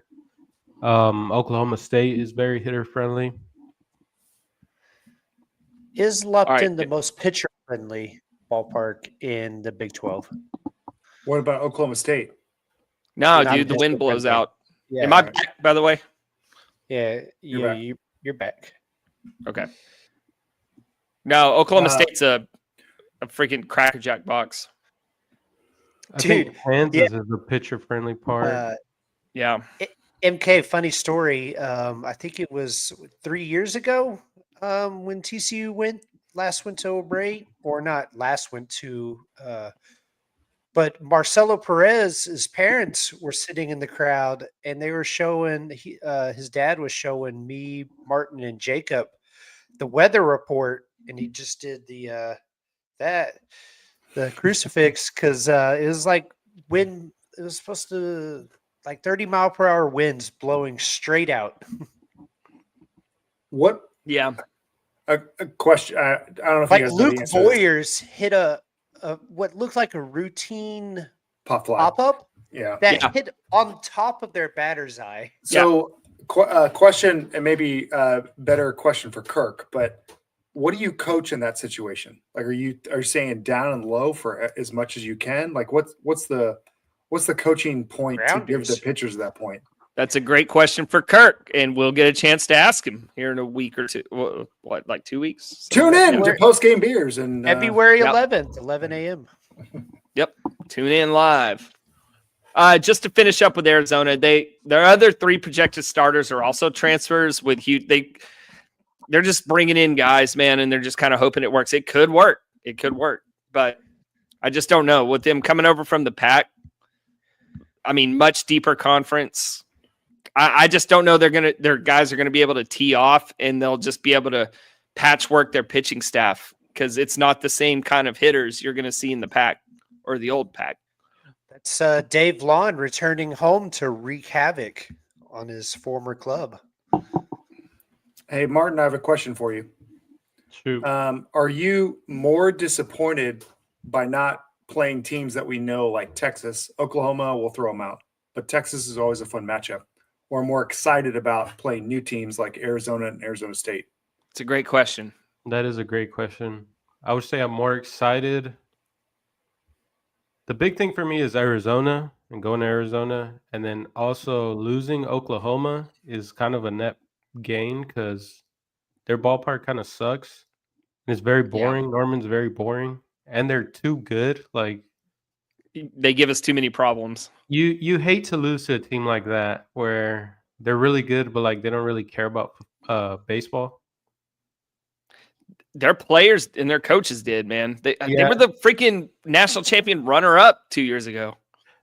Oklahoma State is very hitter friendly. Is Lupton the most pitcher friendly ballpark in the Big 12? What about Oklahoma State? No, Not dude, the just wind the blows printing. out. Yeah, Am I back, by the way? yeah, You're yeah. back. You're back. Okay. No, Oklahoma Uh, State's a freaking crackerjack box. I think Dude, Kansas is the pitcher-friendly part. Yeah. MK, funny story. I think it was 3 years ago when TCU last went to O'Brien, or not last went to, but Marcelo Perez's parents were sitting in the crowd and they were showing, his dad was showing me, Martin, and Jacob the weather report, and he just did the crucifix because it was like wind. It was supposed to like 30-mile-per-hour winds blowing straight out. What Yeah. a question? I don't know if you Like guys know Luke the answer to this. Boyers hit a what looked like a routine Pop fly. pop up Yeah. that Yeah. hit on top of their batter's eye. So, question, and maybe better question for Kirk, but what do you coach in that situation? Like, are you saying down and low for as much as you can? Like, what's the coaching point to give the Grounders. pitchers at that point? That's a great question for Kirk, and we'll get a chance to ask him here in a week or two. What, like 2 weeks? Tune in to February- post game beers and February Yep. 11th, 11 a.m. Yep. Tune in live. Just to finish up with Arizona, their other 3 projected starters are also transfers with huge. They're just bringing in guys, man, and they're just kind of hoping it works. It could work. But I just don't know. With them coming over from the Pac, I mean, much deeper conference. I just don't know their guys are gonna be able to tee off, and they'll just be able to patchwork their pitching staff because it's not the same kind of hitters you're gonna see in the Pac or the old Pac. That's Dave Lawn returning home to wreak havoc on his former club. Hey, Martin, I have a question for you. Shoot. Are you more disappointed by not playing teams that we know, like Texas? Oklahoma, we'll throw them out, but Texas is always a fun matchup. Or more excited about playing new teams like Arizona and Arizona State? It's a great question. That is a great question. I would say I'm more excited. The big thing for me is Arizona and going to Arizona, and then also losing Oklahoma is kind of a net gain because their ballpark kind of sucks. And it's very boring. Norman's very boring, and they're too good. Like They give us too many problems. you hate to lose to a team like that where they're really good, but like they don't really care about baseball. Their players and their coaches did, man. They were the freaking national champion runner-up 2 years ago.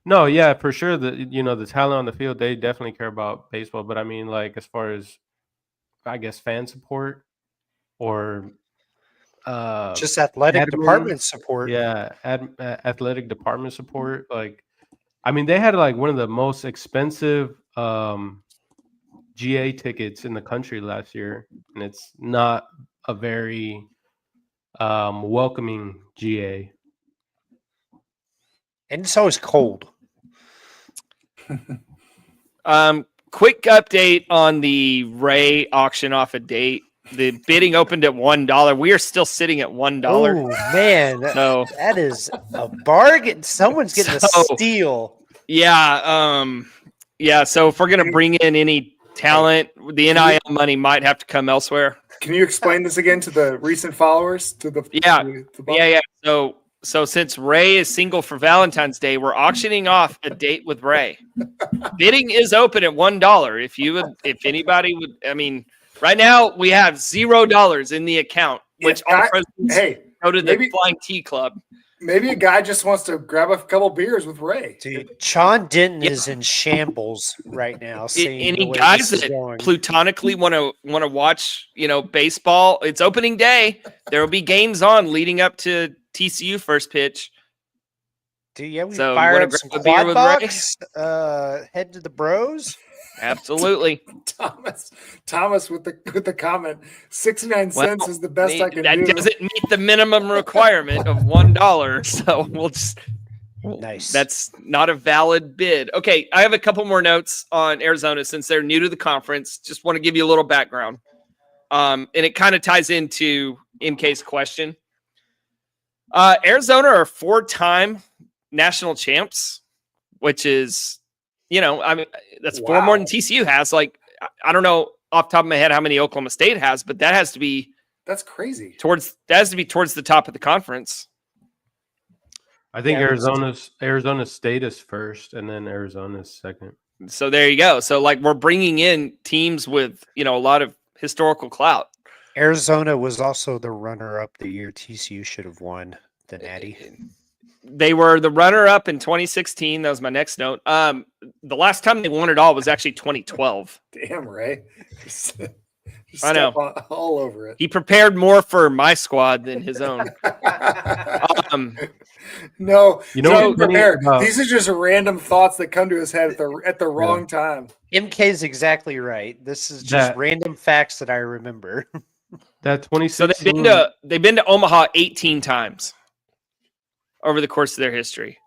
No, yeah, for sure. The talent on the field, they definitely care about baseball. But I mean, like as far as I guess fan support or Just athletic admin, department support. yeah, athletic department support. Like, I mean, they had like one of the most expensive GA tickets in the country last year, and it's not a very welcoming GA. And it's always cold. Quick update on the Ray auction off a date. The bidding opened at $1. We are still sitting at $1. Oh man, So that is a bargain. Someone's getting a steal. yeah, So if we're gonna bring in any talent, the NIL money might have to come elsewhere. Can you explain this again to the recent followers? Yeah. So since Ray is single for Valentine's Day, we're auctioning off a date with Ray. Bidding is open at $1. If anybody would, I mean, right now we have $0 in the account, which all proceeds go to the Flying Tea Club. Maybe a guy just wants to grab a couple beers with Ray. Dude, Sean Denton is in shambles right now. Any guys that platonically want to watch, baseball? It's opening day. There will be games on leading up to TCU first pitch. Dude, yeah, we So fire up some grab a beer quad with box, head to the bros. Absolutely. Thomas with the comment, 69 cents is the best I can do. That doesn't meet the minimum requirement of $1. So we'll just nice. That's not a valid bid. Okay, I have a couple more notes on Arizona since they're new to the conference. Just want to give you a little background. And it kind of ties into MK's question. Arizona are 4-time national champs, which is I mean, that's 4 more than TCU has. Like, I don't know off the top of my head how many Oklahoma State has, but that has to be That's crazy. towards the top of the conference. I think Arizona State is first, and then Arizona is second. So there you go. So like we're bringing in teams with a lot of historical clout. Arizona was also the runner-up the year TCU should have won the Natty. They were the runner-up in 2016. That was my next note. The last time they won it all was actually 2012. Damn, Ray. I know. All over it. He prepared more for my squad than his own. No, so prepared. These are just random thoughts that come to his head at the wrong time. MK's exactly right. This is just random facts that I remember. That 2016. So they've been to Omaha 18 times over the course of their history.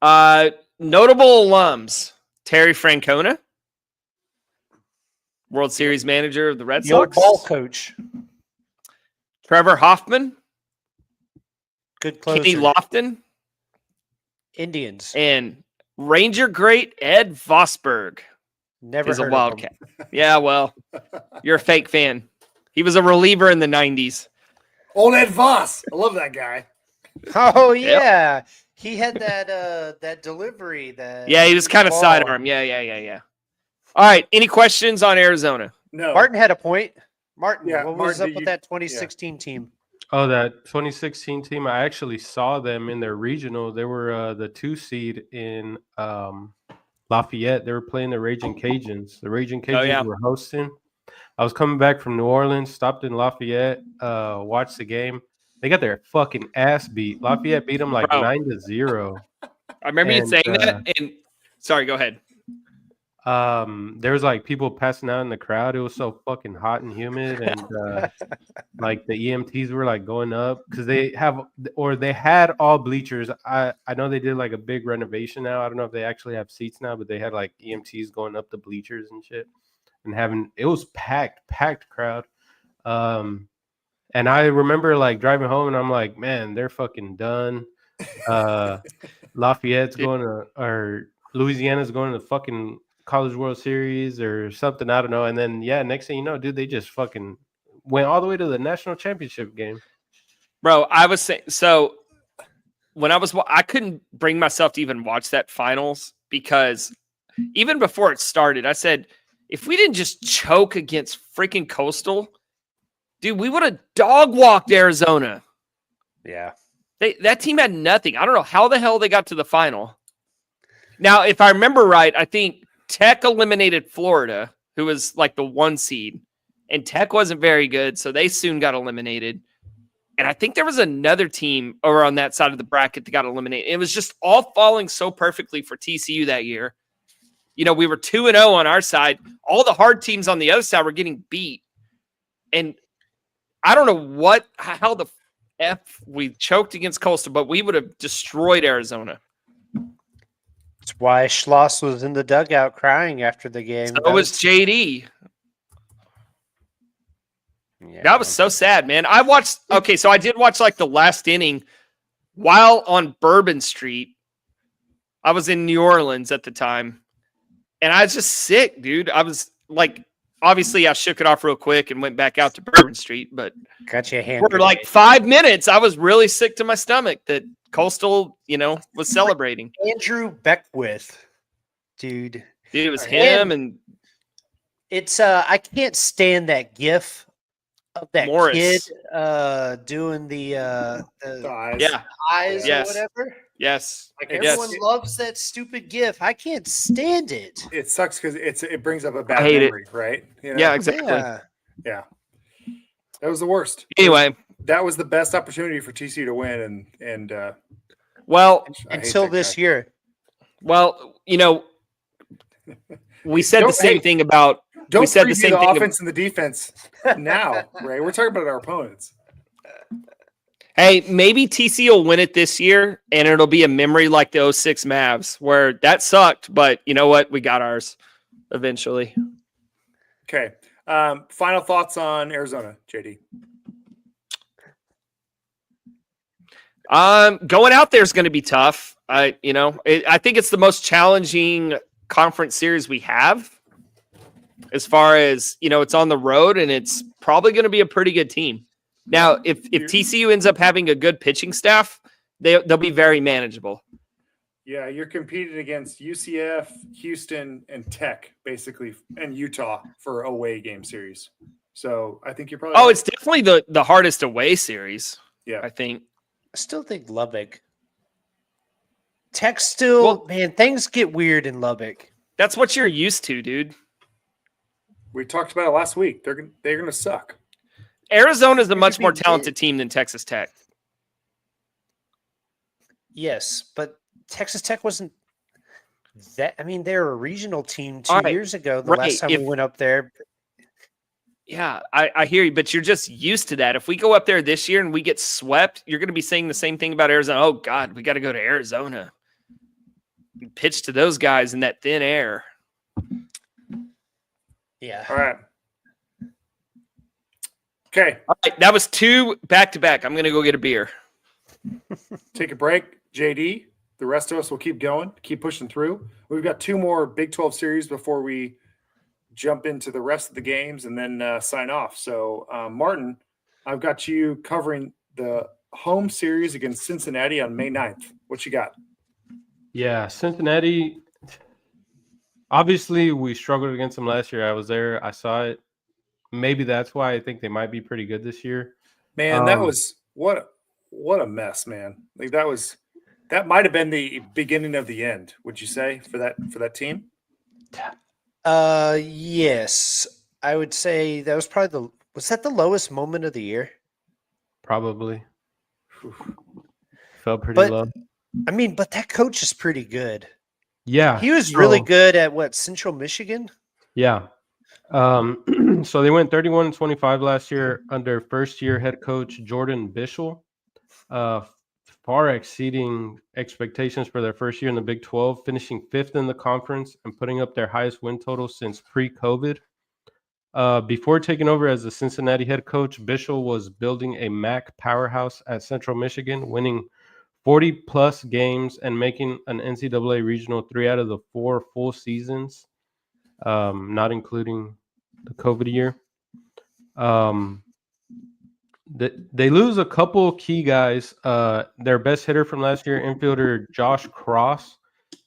Notable alums: Terry Francona, World Series manager of the Red Sox, ball coach. Trevor Hoffman, good closer. Kenny Lofton, Indians, and Ranger great Ed Vosberg. Never is a heard Wildcat. of him. Yeah, well, you're a fake fan. He was a reliever in the 90s. Old Ed Voss. I love that guy. Oh yeah, he had that delivery. Yeah, he was kind of sidearm. Yeah. All right. Any questions on Arizona? No. Martin had a point. Martin, Yeah, what was Martin, up with that 2016 team? Oh, that 2016 team. I actually saw them in their regional. They were the 2 seed in Lafayette. They were playing the Raging Cajuns. The Raging Cajuns were hosting. I was coming back from New Orleans, stopped in Lafayette, watched the game. They got their fucking ass beat. Lafayette beat them like 9-0. I remember you saying that. And sorry, go ahead. There was like people passing out in the crowd. It was so fucking hot and humid, and like the EMTs were like going up because they had all bleachers. I know they did like a big renovation now. I don't know if they actually have seats now, but they had like EMTs going up the bleachers and shit, and it was packed crowd. And I remember like driving home, and I'm like, man, they're fucking done. Lafayette's going to, or Louisiana's going to the fucking College World Series or something. I don't know. And then, next thing you know, dude, they just fucking went all the way to the national championship game. Bro, I was saying, so when I couldn't bring myself to even watch that finals because even before it started, I said, if we didn't just choke against freaking Coastal, dude, we would have dog walked Arizona. Yeah. That team had nothing. I don't know how the hell they got to the final. Now, if I remember right, I think Tech eliminated Florida, who was like the 1 seed, and Tech wasn't very good, so they soon got eliminated. And I think there was another team over on that side of the bracket that got eliminated. It was just all falling so perfectly for TCU that year. We were 2-0 on our side. All the hard teams on the other side were getting beat. And I don't know how the F we choked against Coastal, but we would have destroyed Arizona. That's why Schloss was in the dugout crying after the game. So was JD. Yeah, that was so sad, man. So I did watch like the last inning while on Bourbon Street. I was in New Orleans at the time, and I was just sick, dude. I was like, obviously I shook it off real quick and went back out to Bourbon Street, but got your hand for like 5 minutes, I was really sick to my stomach that Coastal, was celebrating. Andrew Beckwith, dude. It was him, and it's I can't stand that gif of that Morris. Kid doing the eyes or whatever. Yes. Like everyone loves that stupid gif. I can't stand it. It sucks because it brings up a bad memory, right? Yeah, exactly. Yeah. That was the worst. Anyway, that was the best opportunity for TCU to win, and until this year. Well, we said the same thing about. Don't preview the same offense and the defense now, Ray. We're talking about our opponents. Hey, maybe TCU will win it this year, and it'll be a memory like the 06 Mavs, where that sucked, but you know what? We got ours eventually. Okay. Final thoughts on Arizona, JD. Going out there is going to be tough. I think it's the most challenging conference series we have. As far as, it's on the road and it's probably going to be a pretty good team. Now, if TCU ends up having a good pitching staff, they'll be very manageable. Yeah, you're competing against UCF, Houston, and Tech, basically, and Utah for away game series. So I think you're probably. Oh, it's definitely the hardest away series. Yeah, I think. I still think Lubbock. Tech still, man, things get weird in Lubbock. That's what you're used to, dude. We talked about it last week. They're gonna suck. Arizona's a much more talented team than Texas Tech. Yes, but Texas Tech wasn't that. I mean, they were a regional team 2 years ago. The last time we went up there. Yeah, I hear you, but you're just used to that. If we go up there this year and we get swept, you're going to be saying the same thing about Arizona. Oh, God, we got to go to Arizona. Pitch to those guys in that thin air. Yeah. All right. Okay. All right, that was 2 back-to-back. I'm going to go get a beer. Take a break. JD, the rest of us will keep going, keep pushing through. We've got 2 more Big 12 series before we jump into the rest of the games and then sign off. So, Martin, I've got you covering the home series against Cincinnati on May 9th. What you got? Yeah, Cincinnati. Obviously, we struggled against them last year. I was there. I saw it. Maybe that's why I think they might be pretty good this year. Man, that was what a mess, man. Like that might have been the beginning of the end, would you say, for that team? Yes. I would say that was probably was that the lowest moment of the year? Probably. Felt pretty low. I mean, but that coach is pretty good. Yeah. He was really good at Central Michigan? Yeah. So they went 31-25 last year under first-year head coach Jordan Bischel, far exceeding expectations for their first year in the Big 12, finishing 5th in the conference and putting up their highest win total since pre-COVID. Before taking over as the Cincinnati head coach, Bischel was building a MAC powerhouse at Central Michigan, winning 40-plus games and making an NCAA regional 3 out of the 4 full seasons, not including the COVID year. They lose a couple key guys. Their best hitter from last year, infielder Josh Cross,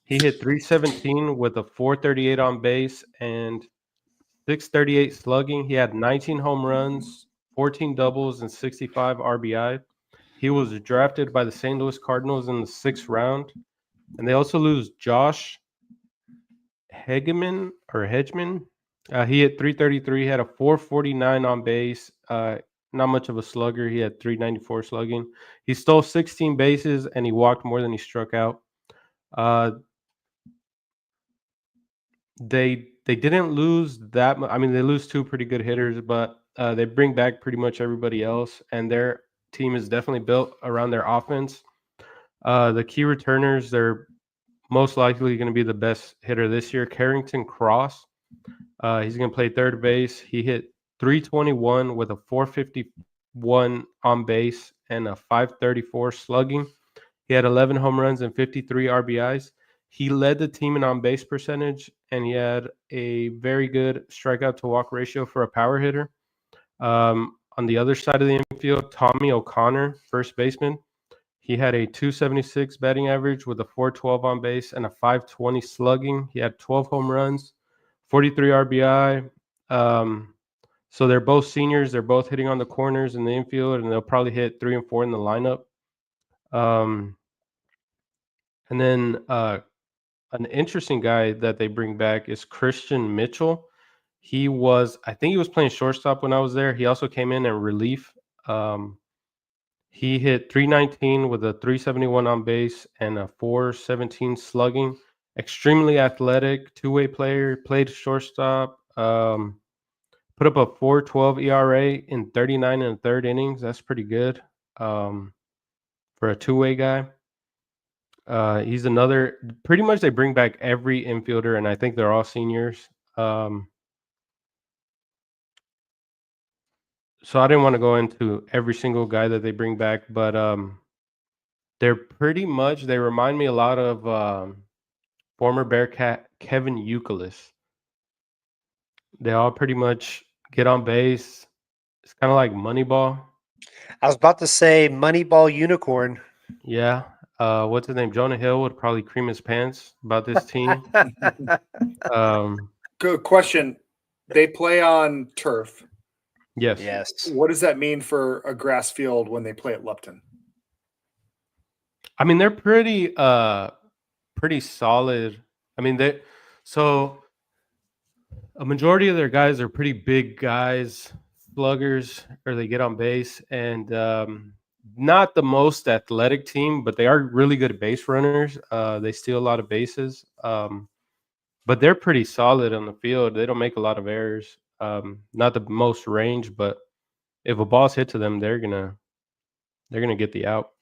he hit .317 with a .438 on base and .638 slugging. He had 19 home runs, 14 doubles, and 65 RBI. He was drafted by the St. Louis Cardinals in the 6th round. And they also lose Josh Hedgeman. He hit .333, had a .449 on base. Not much of a slugger. He had .394 slugging. He stole 16 bases and he walked more than he struck out. They didn't lose that much. I mean, they lose 2 pretty good hitters, but they bring back pretty much everybody else, and their team is definitely built around their offense. The key returners, they're most likely going to be the best hitter this year. Carrington Cross, he's going to play third base. He hit .321 with a .451 on base and a .534 slugging. He had 11 home runs and 53 RBIs. He led the team in on-base percentage, and he had a very good strikeout-to-walk ratio for a power hitter. On the other side of the infield, Tommy O'Connor, first baseman, he had a .276 batting average with a .412 on base and a .520 slugging. He had 12 home runs, 43 RBI. So they're both seniors. They're both hitting on the corners in the infield, and they'll probably hit 3 and 4 in the lineup. And then an interesting guy that they bring back is Christian Mitchell. I think he was playing shortstop when I was there. He also came in relief. He hit .319 with a .371 on base and a .417 slugging. Extremely athletic, two-way player, played shortstop. Put up a .412 ERA in 39 and a third innings. That's pretty good for a two-way guy. He's another. Pretty much they bring back every infielder, and I think they're all seniors. So I didn't want to go into every single guy that they bring back, but they're pretty much. They remind me a lot of former Bearcat Kevin Youkilis. They all pretty much get on base. It's kind of like Moneyball. I was about to say Moneyball Unicorn. Yeah. What's his name? Jonah Hill would probably cream his pants about this team. Good question. They play on turf. Yes. Yes. What does that mean for a grass field when they play at Lupton? I mean, they're pretty solid. I mean, so a majority of their guys are pretty big guys, sluggers, or they get on base, and not the most athletic team, but they are really good base runners. They steal a lot of bases, but they're pretty solid on the field. They don't make a lot of errors. Not the most range, but if a ball's hit to them, they're gonna get the out.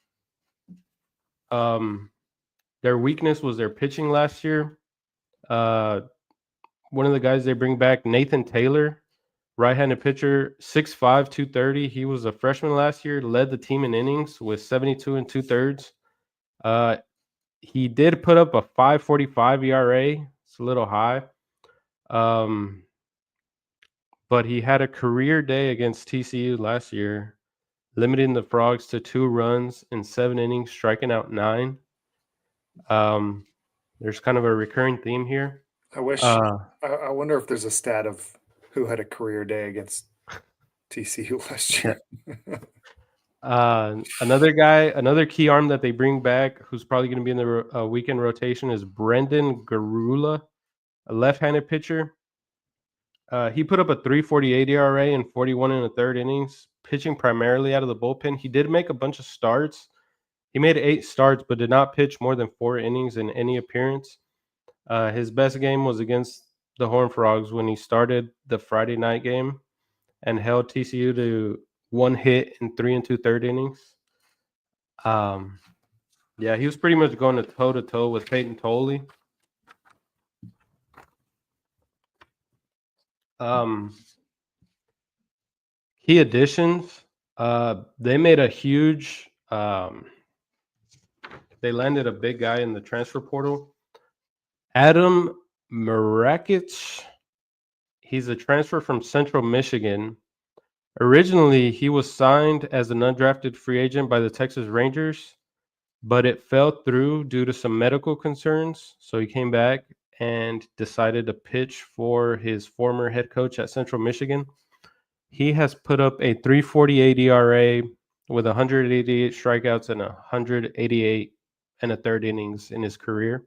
Their weakness was their pitching last year. One of the guys they bring back, Nathan Taylor, right-handed pitcher, 6'5", 230. He was a freshman last year, led the team in innings with 72 and 2/3. He did put up a 5.45 ERA. It's a little high. But he had a career day against TCU last year, limiting the Frogs to 2 runs in 7 innings, striking out 9. There's kind of a recurring theme here. I wish. I wonder if there's a stat of who had a career day against TCU last year. Another key arm that they bring back, who's probably going to be in the weekend rotation, is Brendan Garula, a left-handed pitcher. He put up a 3.48 ERA in 41 1/3 innings, pitching primarily out of the bullpen. He did make a bunch of starts. He made 8 starts, but did not pitch more than 4 innings in any appearance. His best game was against the Horned Frogs when he started the Friday night game and held TCU to 1 hit in 3 2/3 innings. Yeah, he was pretty much going toe-to-toe with Peyton Tolley. Key additions. They made a huge they landed a big guy in the transfer portal. Adam Marakic. He's a transfer from Central Michigan. Originally, he was signed as an undrafted free agent by the Texas Rangers, but it fell through due to some medical concerns. So he came back and decided to pitch for his former head coach at Central Michigan. He has put up a 3.48 ERA with 188 strikeouts and 188 1/3 innings in his career.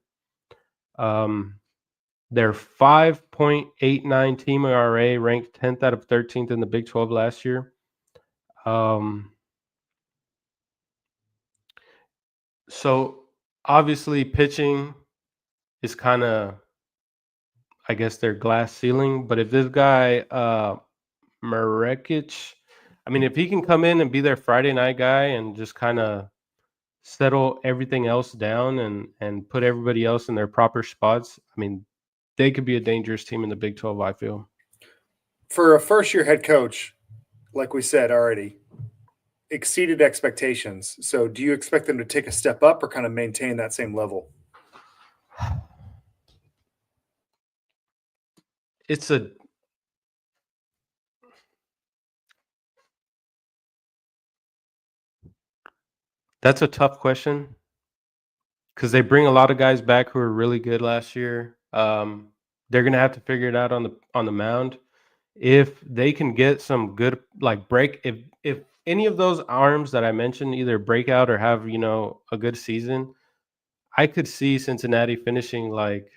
Their 5.89 team ERA ranked 10th out of 13th in the Big 12 last year. So obviously pitching is kind of, I guess, their glass ceiling. But if this guy, Marekic, I mean, if he can come in and be their Friday night guy and just kind of settle everything else down and put everybody else in their proper spots, I mean, they could be a dangerous team in the Big 12, I feel. For a first-year head coach, like we said already, exceeded expectations. So do you expect them to take a step up or kind of maintain that same level? That's a tough question because they bring a lot of guys back who were really good last year. They're gonna have to figure it out on the mound. If they can get some good if any of those arms that I mentioned either break out or have a good season, I could see Cincinnati finishing like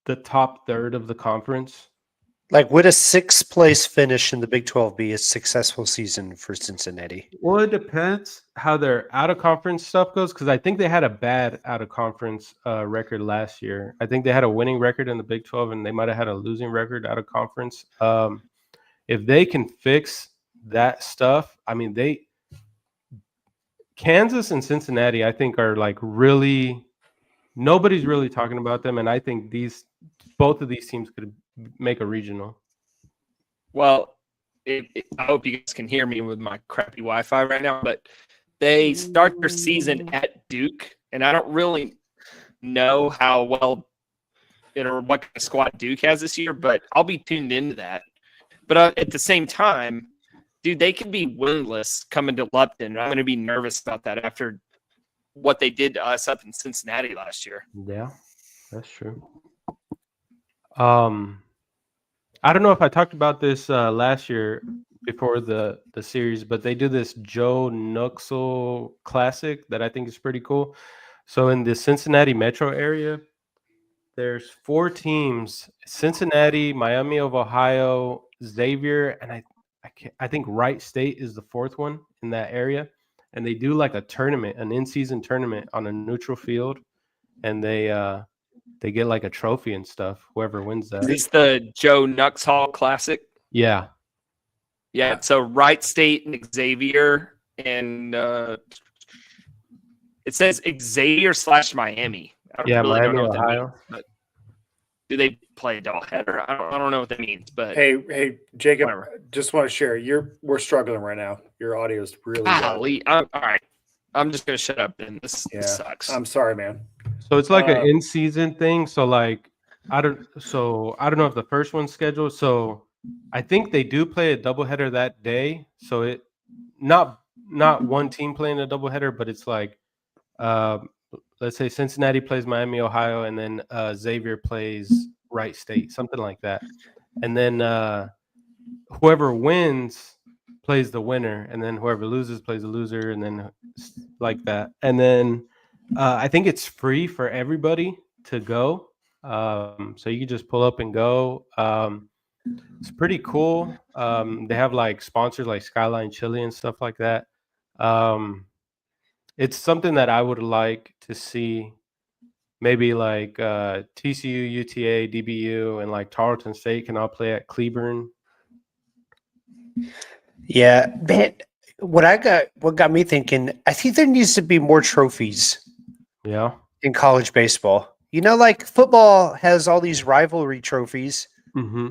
the top third of the conference. Like, would a 6th place finish in the Big 12 be a successful season for Cincinnati? Well, it depends how their out-of-conference stuff goes, because I think they had a bad out-of-conference record last year. I think they had a winning record in the Big 12, and they might have had a losing record out-of-conference. If they can fix that stuff, I mean, Kansas and Cincinnati, I think, are like really – nobody's really talking about them, and I think both of these teams could make a regional. Well, I hope you guys can hear me with my crappy Wi-Fi right now, but they start their season at Duke, and I don't really know how well or what kind of squad Duke has this year, but I'll be tuned into that. But at the same time, dude, they could be winless coming to Lupton. I'm going to be nervous about that after what they did to us up in Cincinnati last year. Yeah, that's true. I don't know if I talked about this last year before the series, but they do this Joe Nuxle Classic that I think is pretty cool. So in the Cincinnati metro area, there's 4 teams: Cincinnati, Miami of Ohio, Xavier, and I think Wright State is the 4th one in that area. And they do like a tournament, an in-season tournament on a neutral field, and they get like a trophy and stuff. Whoever wins that. Is this the Joe Nuxhall Classic? Yeah. Yeah. So Wright State and Xavier, and it says Xavier / Miami. I Yeah, really don't Miami, know what that Ohio. means, but do they play a doubleheader? I don't know what that means, but Hey, Jacob, whatever. just want to share. We're struggling right now. Your audio is really low. Golly, all right. I'm just gonna shut up. Then this sucks. I'm sorry, man. So it's like an in-season thing. So like I don't know if the first one's scheduled. So I think they do play a doubleheader that day. So it not one team playing a doubleheader, but it's like let's say Cincinnati plays Miami, Ohio, and then Xavier plays Wright State, something like that. And then whoever wins plays the winner, and then whoever loses plays the loser, and then like that. And then I think it's free for everybody to go. So you can just pull up and go. It's pretty cool. They have like sponsors like Skyline Chili and stuff like that. It's something that I would like to see. Maybe like TCU, UTA, DBU, and like Tarleton State can all play at Cleburne. Yeah, man. What got me thinking, I think there needs to be more trophies Yeah. in college baseball. You know, like football has all these rivalry trophies. Mm-hmm.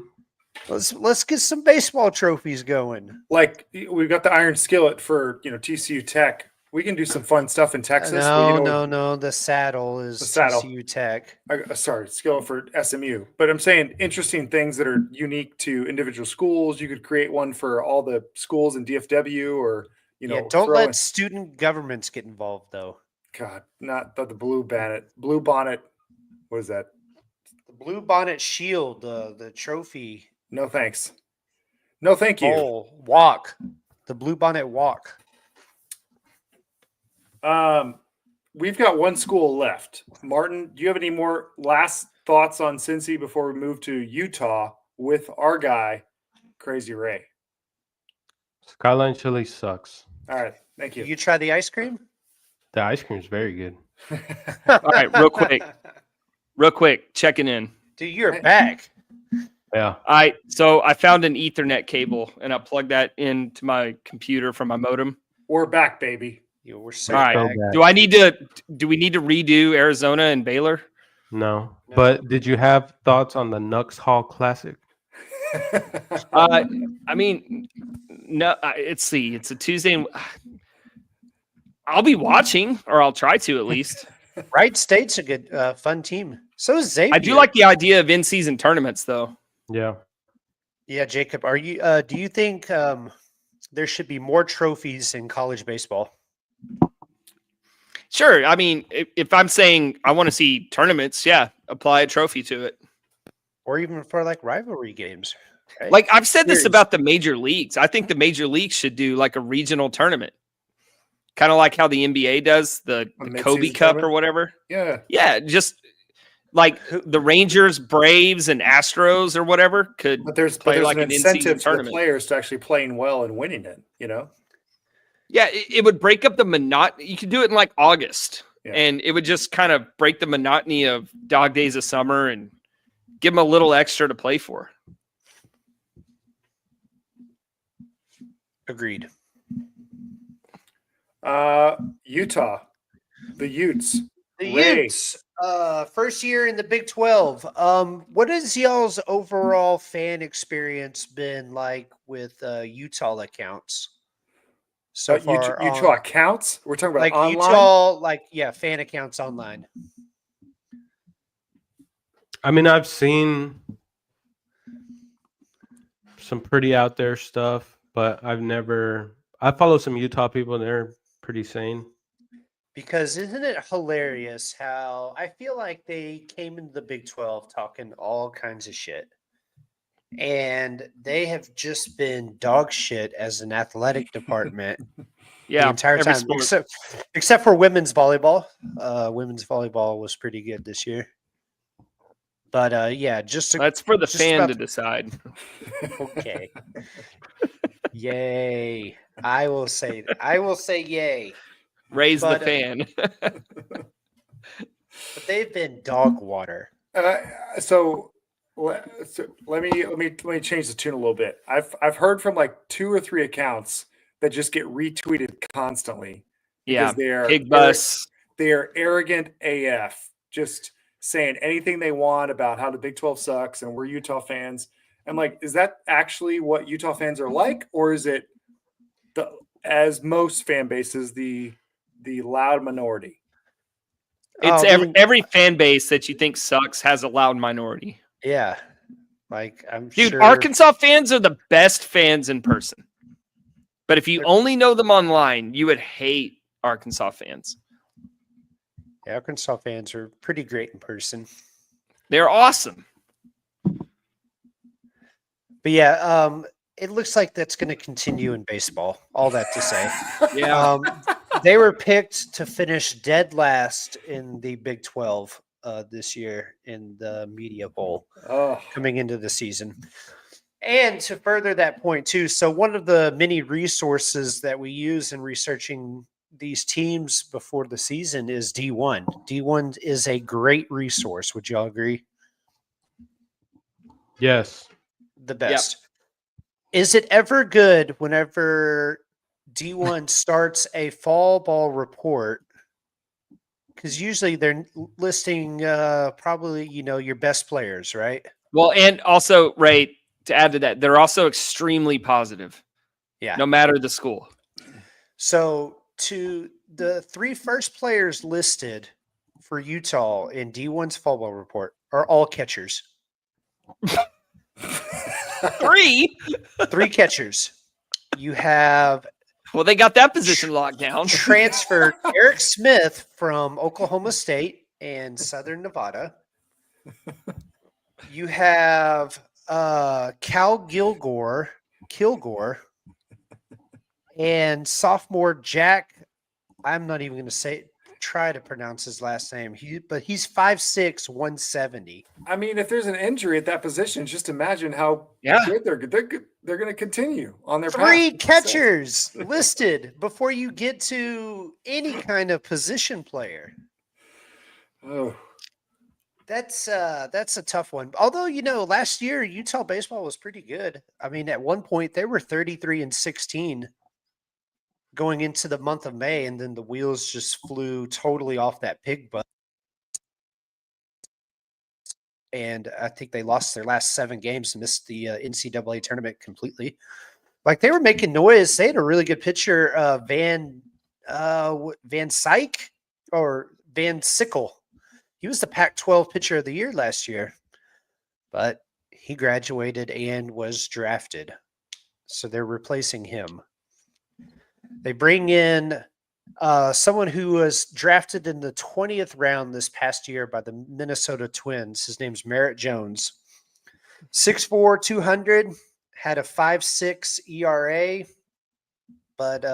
Let's get some baseball trophies going. Like we've got the Iron Skillet for TCU Tech. We can do some fun stuff in Texas. No. The saddle is The saddle. TCU Tech. Sorry, skillet for SMU. But I'm saying interesting things that are unique to individual schools. You could create one for all the schools in DFW, or don't let student governments get involved, though. God, not the blue bonnet. Blue bonnet. What is that? The Blue Bonnet Shield, the trophy. No thanks. No, thank you. Walk. The Blue Bonnet Walk. We've got one school left. Martin, do you have any more last thoughts on Cincy before we move to Utah with our guy, Crazy Ray? Skyline Chili sucks. All right, thank you. You try the ice cream? The ice cream is very good. All right, real quick, checking in. Dude, you're back. Yeah. So I found an Ethernet cable and I plugged that into my computer from my modem. We're back, baby. We're so All right. back. Do we need to redo Arizona and Baylor? No. But did you have thoughts on the Nux Hall Classic? I mean, no. It's a Tuesday. And I'll be watching, or I'll try to at least. Wright State's a good, fun team. So is Xavier. I do like the idea of in-season tournaments, though. Yeah. Yeah, Jacob. Are you? Do you think there should be more trophies in college baseball? Sure. I mean, if I'm saying I want to see tournaments, yeah, apply a trophy to it. Or even for like rivalry games. Right? Like I've said this about the major leagues. I think the major leagues should do like a regional tournament. Kind of like how the NBA does the Kobe Cup or whatever. Yeah. Yeah. Just like the Rangers, Braves, and Astros or whatever could there's like an incentive for the tournament. players to actually playing well and winning it, Yeah, it would break up the monotony. You could do it in like August, and it would just kind of break the monotony of dog days of summer and give them a little extra to play for. Agreed. Utah, the Utes. The Ray. Utes, first year in the Big 12. What has y'all's overall fan experience been like with Utah accounts so far? Utah accounts? We're talking about like online? Utah, fan accounts online. I mean, I've seen some pretty out there stuff, but I follow some Utah people and they're pretty sane. Because isn't it hilarious how I feel like they came into the Big 12 talking all kinds of shit. And they have just been dog shit as an athletic department the entire every time, sport. except for women's volleyball. Women's volleyball was pretty good this year. But yeah, That's for the fan to about decide. okay. Yay! I will say yay. Raise the But, fan. But they've been dog water. So let me change the tune a little bit. I've heard from like 2 or 3 accounts that just get retweeted constantly. Yeah, Because pig bus. they're arrogant AF, just saying anything they want about how the Big 12 sucks and we're Utah fans. I'm like, is that actually what Utah fans are like, or is it as most fan bases the loud minority? It's every fan base that you think sucks has a loud minority. Yeah, like I'm Dude, sure Arkansas fans are the best fans in person. But if you only know them online, you would hate Arkansas fans. Yeah, Arkansas fans are pretty great in person. They're awesome. But yeah, it looks like that's going to continue in baseball. All that to say, Yeah. they were picked to finish dead last in the Big 12 this year in the Media Bowl coming into the season. And to further that point too, so one of the many resources that we use in researching these teams before the season is D1. D1 is a great resource. Would y'all agree? Yes. The best. Yep. Is it ever good whenever D1 starts a fall ball report? Because usually they're listing probably, your best players, right? Well, and also, Ray, to add to that, they're also extremely positive. Yeah. No matter the school. So to the 3 first players listed for Utah in D1's fall ball report are all catchers. 3 catchers. You have they got that position locked down. Transferred Eric Smith from Oklahoma State and Southern Nevada. You have Cal Kilgore, and sophomore Jack. I'm not even going to try to pronounce his last name. But he's 5'6", 170. I mean, if there's an injury at that position, just imagine how good they're going to continue on their 3 catchers listed before you get to any kind of position player. Oh, that's a tough one. Although, last year Utah baseball was pretty good. I mean, at one point they were 33-16 going into the month of May, and then the wheels just flew totally off that pig butt. And I think they lost their last 7 games, missed the NCAA tournament completely. Like, they were making noise. They had a really good pitcher, Van Syke or Van Sickle. He was the Pac-12 pitcher of the year last year, but he graduated and was drafted. So they're replacing him. They bring in someone who was drafted in the 20th round this past year by the Minnesota Twins. His name's Merritt Jones. 6'4", 200, had a 5.6 ERA, but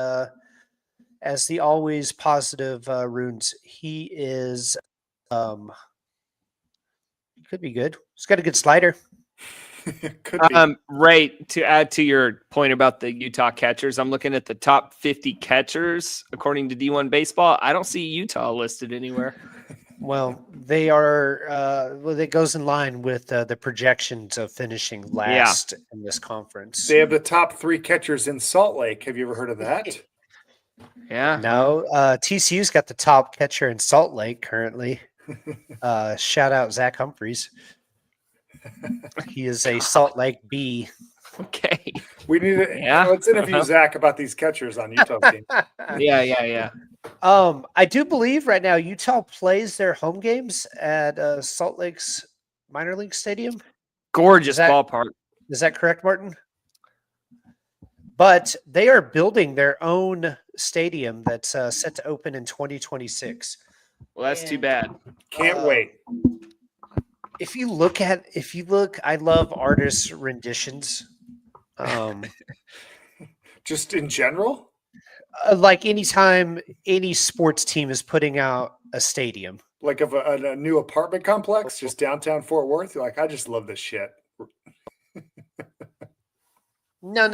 as the always positive runes, he is he could be good. He's got a good slider. Ray, to add to your point about the Utah catchers, I'm looking at the top 50 catchers according to D1 baseball. I don't see Utah listed anywhere. Well, they are. It goes in line with the projections of finishing last in this conference. They have the top 3 catchers in Salt Lake. Have you ever heard of that? Yeah. No. TCU's got the top catcher in Salt Lake currently. Shout out Zach Humphreys. He is a Salt Lake B. Okay. We need to let's interview Zach about these catchers on Utah team. Yeah. I do believe right now Utah plays their home games at Salt Lake's minor league stadium. Gorgeous ballpark. Is that correct, Martin? But they are building their own stadium that's set to open in 2026. Well, that's too bad. Can't wait. If you look, I love artists' renditions. Just in general? Like anytime any sports team is putting out a stadium. Like of a new apartment complex just downtown Fort Worth? You're like, I just love this shit. No.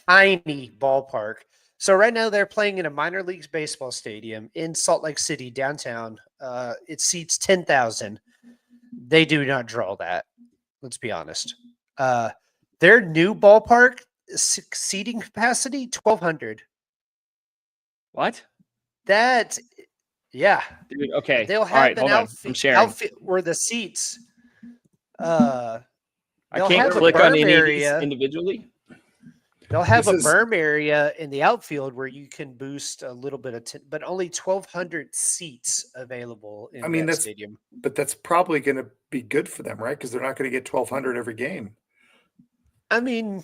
Tiny ballpark. So right now they're playing in a minor leagues baseball stadium in Salt Lake City downtown. It seats 10,000. They do not draw that. Let's be honest. Their new ballpark seating capacity 1,200. What? That, yeah. Dude, okay. They'll have all right, an hold on. I'm sharing. outfit where the seats. I they'll can't have a click on berm any area. of these individually. They'll have This a is- berm area in the outfield where you can boost a little bit of, but only 1,200 seats available in that that's stadium. But that's probably going to be good for them, right? Because they're not going to get 1,200 every game. I mean,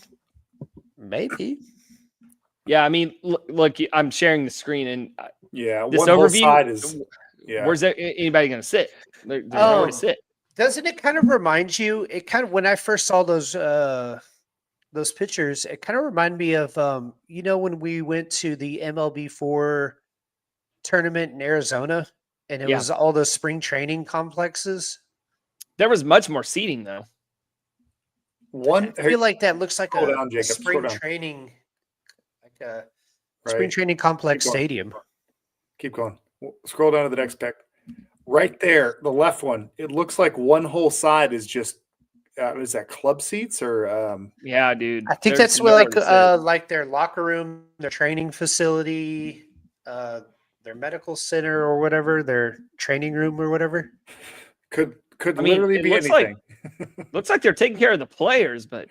maybe. Yeah, I mean, look, I'm sharing the screen, and Yeah, this one whole overview. side is. Yeah, Where's anybody going to sit? There's nowhere to sit. Doesn't it kind of remind you? It kind of, when I first saw those pictures, it kind of reminded me of when we went to the MLB4 tournament in Arizona, and it was all those spring training complexes. There was much more seating, though. one. I feel like that looks like Scroll a down, Jacob, spring scroll down. training, like a Right. spring training complex Keep going. stadium. Keep going. Scroll down to the next pick. Right there, the left one. It looks like one whole side is just. Is that club seats or? Yeah, dude. I think There's that's nowhere where, to sit. like their locker room, their training facility, their medical center or whatever, their training room or whatever. Could I mean, literally it be looks anything. Looks like they're taking care of the players, but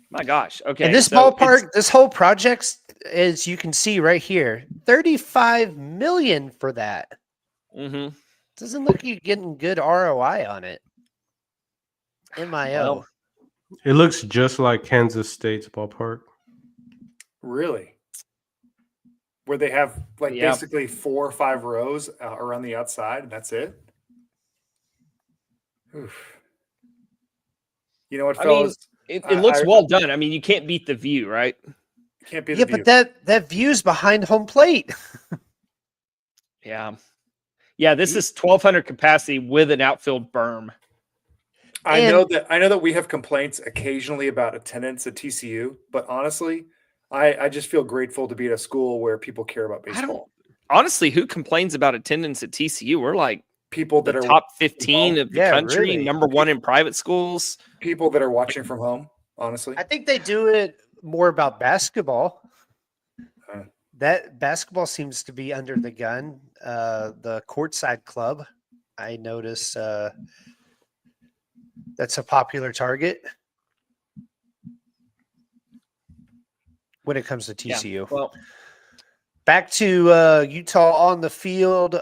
my gosh. Okay. And this so ballpark, this whole project, as you can see right here, $35 million for that. Mhm. Doesn't look like you're getting good ROI on it. MIO. Well, It looks just like Kansas State's ballpark. Really? Where they have like Yeah. basically 4 or 5 rows around the outside, and that's it. Oof. You know what, I mean, fellas? it looks I- well done. I mean, you can't beat the view, right? Can't be the Yeah, view. but that view's behind home plate. Yeah. Yeah, this is 1,200 capacity with an outfield berm. I know that we have complaints occasionally about attendance at TCU, but honestly, I just feel grateful to be at a school where people care about baseball. Honestly, who complains about attendance at TCU? We're like People the that are top 15 of the Yeah, country, really. number one in private schools. people that are watching from home. Honestly, I think they do it more about basketball. Uh. That basketball seems to be under the gun. The courtside club, I notice that's a popular target when it comes to TCU. Yeah, well, Back to Utah on the field.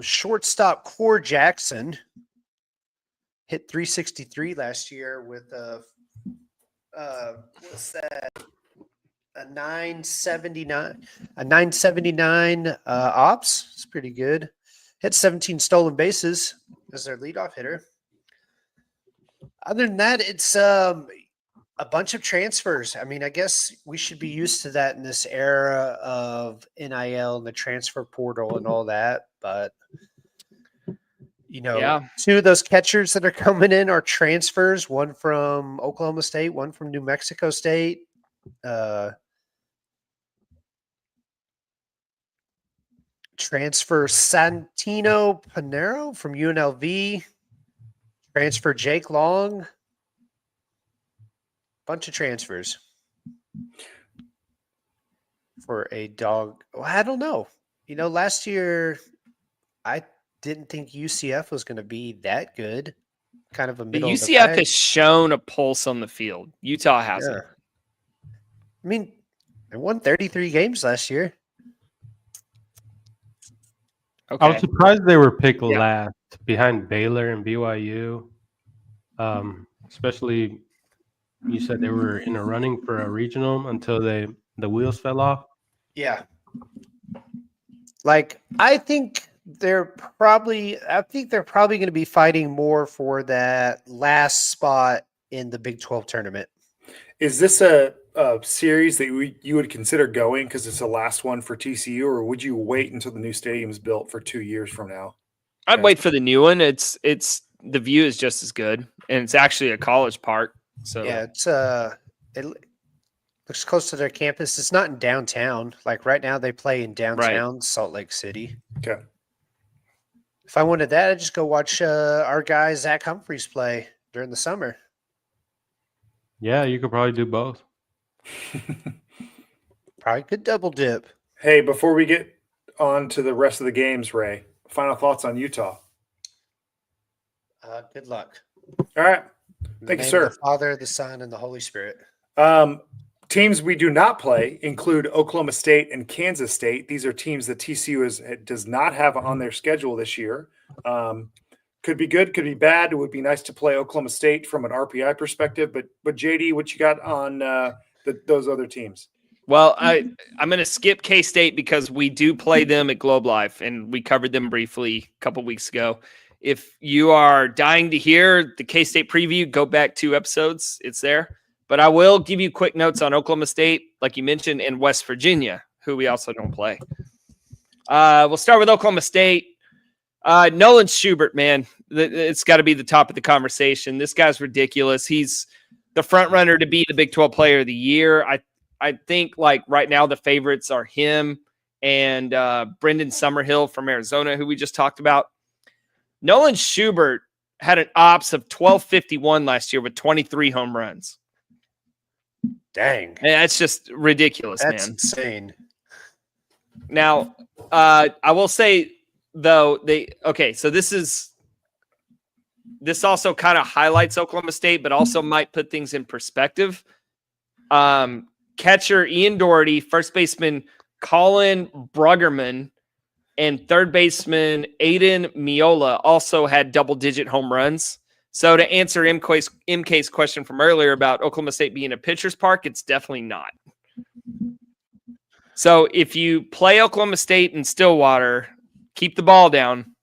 Shortstop Core Jackson hit 363 last year with what's that? A 979 ops. It's pretty good. Hit 17 stolen bases as their leadoff hitter. Other than that, it's a bunch of transfers. I mean, I guess we should be used to that in this era of NIL and the transfer portal and all that. But, Yeah. 2 of those catchers that are coming in are transfers, one from Oklahoma State, one from New Mexico State. Transfer Santino Panero from UNLV. Transfer Jake Long. Bunch of transfers for a dog. Well, I don't know. Last year I didn't think UCF was going to be that good. Kind of a the middle of the UCF pack. has shown a pulse on the field. Utah hasn't. Yeah. I mean, they won 33 games last year. Okay. I was surprised they were picked Yeah. last behind Baylor and BYU. Especially you said they were in a running for a regional until the wheels fell off. Yeah. Like I think they're probably going to be fighting more for that last spot in the Big 12 tournament. Is this a series that you would consider going because it's the last one for TCU, or would you wait until the new stadium is built for 2 years from now? I'd wait for the new one. It's the view is just as good, and it's actually a college park. So yeah, it looks close to their campus. It's not in downtown. Like right now, they play in downtown Salt Lake City. Okay. If I wanted that, I'd just go watch our guy Zach Humphreys play during the summer. Yeah, you could probably do both. Probably could double dip. Hey, before we get on to the rest of the games, Ray, final thoughts on Utah. Good luck. All right. In Thank the you, name sir. of the Father, the Son, and the Holy Spirit. Teams we do not play include Oklahoma State and Kansas State. These are teams that TCU does not have on their schedule this year. Could be good, could be bad. It would be nice to play Oklahoma State from an RPI perspective. But JD, what you got on those other teams? Well, I'm going to skip K-State because we do play them at Globe Life, and we covered them briefly a couple weeks ago. If you are dying to hear the K-State preview, go back 2 episodes. It's there. But I will give you quick notes on Oklahoma State, like you mentioned, and West Virginia, who we also don't play. We'll start with Oklahoma State. Nolan Schubert, man, it's got to be the top of the conversation. This guy's ridiculous. He's the front runner to be the Big 12 Player of the Year. I think like right now the favorites are him and Brendan Summerhill from Arizona, who we just talked about. Nolan Schubert had an ops of 1251 last year with 23 home runs. Dang. And that's just ridiculous, That's man. insane. Now, I will say though, so this also kind of highlights Oklahoma State, but also might put things in perspective. Catcher Ian Doherty, first baseman Colin Bruggerman, and third baseman Aiden Miola also had double-digit home runs. So to answer MK's question from earlier about Oklahoma State being a pitcher's park, it's definitely not. So if you play Oklahoma State in Stillwater, keep the ball down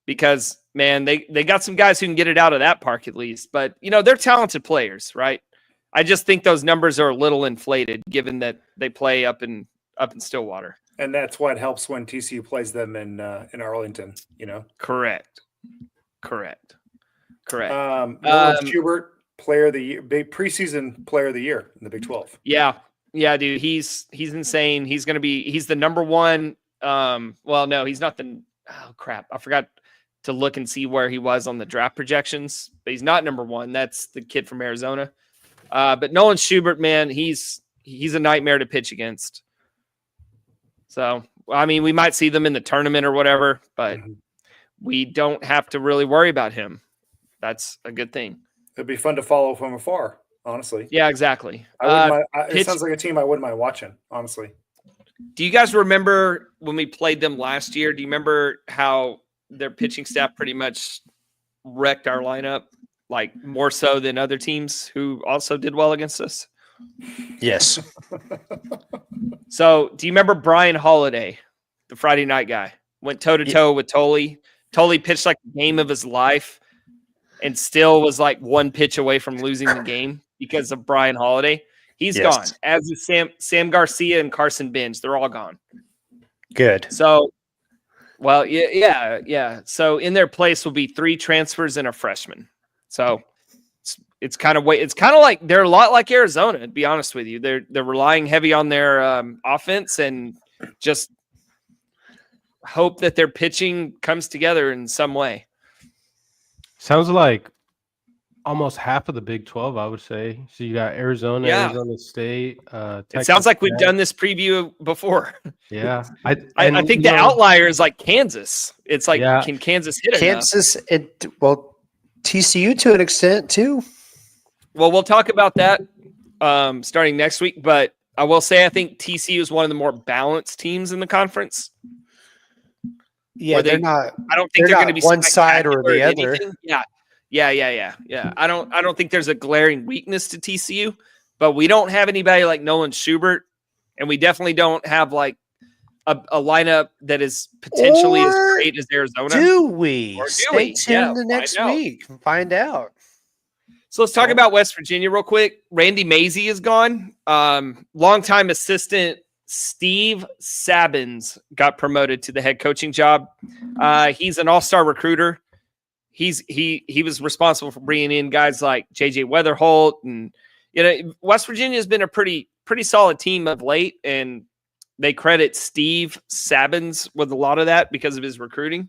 because, man, they got some guys who can get it out of that park at least. But, they're talented players, right? I just think those numbers are a little inflated given that they play up in Stillwater. And that's what helps when TCU plays them in Arlington, Correct. Nolan Schubert, player of the year, big preseason player of the year in the Big 12. Yeah, dude, he's insane. He's the number one. Well, no, he's not oh crap. I forgot to look and see where he was on the draft projections, but he's not number one. That's the kid from Arizona. But Nolan Schubert, man, he's a nightmare to pitch against. So, I mean, we might see them in the tournament or whatever, but we don't have to really worry about him. That's a good thing. It'd be fun to follow from afar, honestly. Yeah, exactly. It sounds like a team I wouldn't mind watching, honestly. Do you guys remember when we played them last year? Do you remember how their pitching staff pretty much wrecked our lineup, like more so than other teams who also did well against us? Yes. So do you remember Brian Holiday, the Friday night guy? Went toe-to-toe with Tolley. Tolley pitched like the game of his life and still was like one pitch away from losing the game because of Brian Holiday. He's gone, as is Sam Garcia and Carson Benz. They're all gone. Good. So, well, yeah. So in their place will be 3 transfers and a freshman. So it's kind of like they're a lot like Arizona, to be honest with you. They're relying heavy on their offense and just hope that their pitching comes together in some way. Sounds like almost half of the Big 12, I would say. So you got Arizona, Arizona State. It sounds like we've done this preview before. Yeah. I think the outlier is like Kansas. It's like, can Kansas hit Kansas, TCU to an extent too. Well, we'll talk about that starting next week. But I will say I think TCU is one of the more balanced teams in the conference. Yeah, Or they're not. I don't think they're going to be one side or spectacular the at other. anything. Yeah. I don't think there's a glaring weakness to TCU, but we don't have anybody like Nolan Schubert, and we definitely don't have like a lineup that is potentially as Or great as Arizona. do we? Or do Stay we? Yeah, tuned the next find out. week and find out. So let's talk about West Virginia real quick. Randy Mazey is gone. Longtime assistant Steve Sabins got promoted to the head coaching job. He's an all-star recruiter. He was responsible for bringing in guys like JJ Weatherholt, and West Virginia has been a pretty solid team of late, and they credit Steve Sabins with a lot of that because of his recruiting.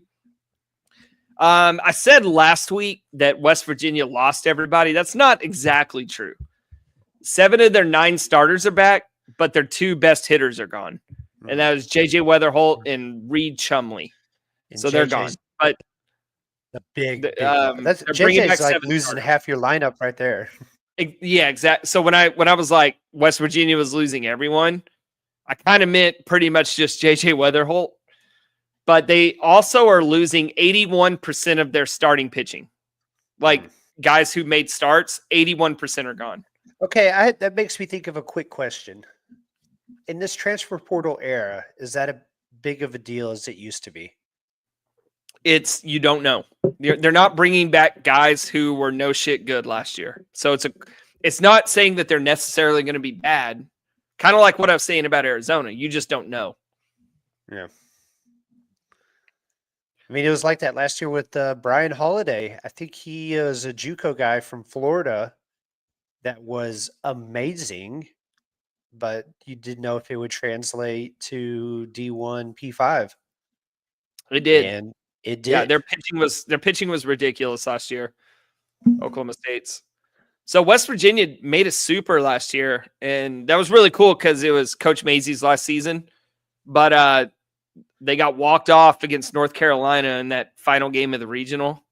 I said last week that West Virginia lost everybody. That's not exactly true. 7 of their 9 starters are back, but their 2 best hitters are gone. And that was JJ Weatherholt and Reed Chumley. And So they're gone. But the big that's JJ's like losing half your lineup right there. Yeah, exactly. So when I was like West Virginia was losing everyone, I kind of meant pretty much just JJ Weatherholt. But they also are losing 81% of their starting pitching. Like guys who made starts, 81% are gone. Okay, that makes me think of a quick question. In this transfer portal era, is that a big of a deal as it used to be? You don't know. They're not bringing back guys who were no shit good last year. So it's not saying that they're necessarily going to be bad. Kind of like what I was saying about Arizona. You just don't know. Yeah. I mean, it was like that last year with Brian Holiday. I think he was a JUCO guy from Florida that was amazing, but you didn't know if it would translate to D1 P5. It did. And it did. Yeah, their pitching was ridiculous last year. Oklahoma State's. So West Virginia made a super last year, and that was really cool because it was Coach Mazey's last season. But they got walked off against North Carolina in that final game of the regional.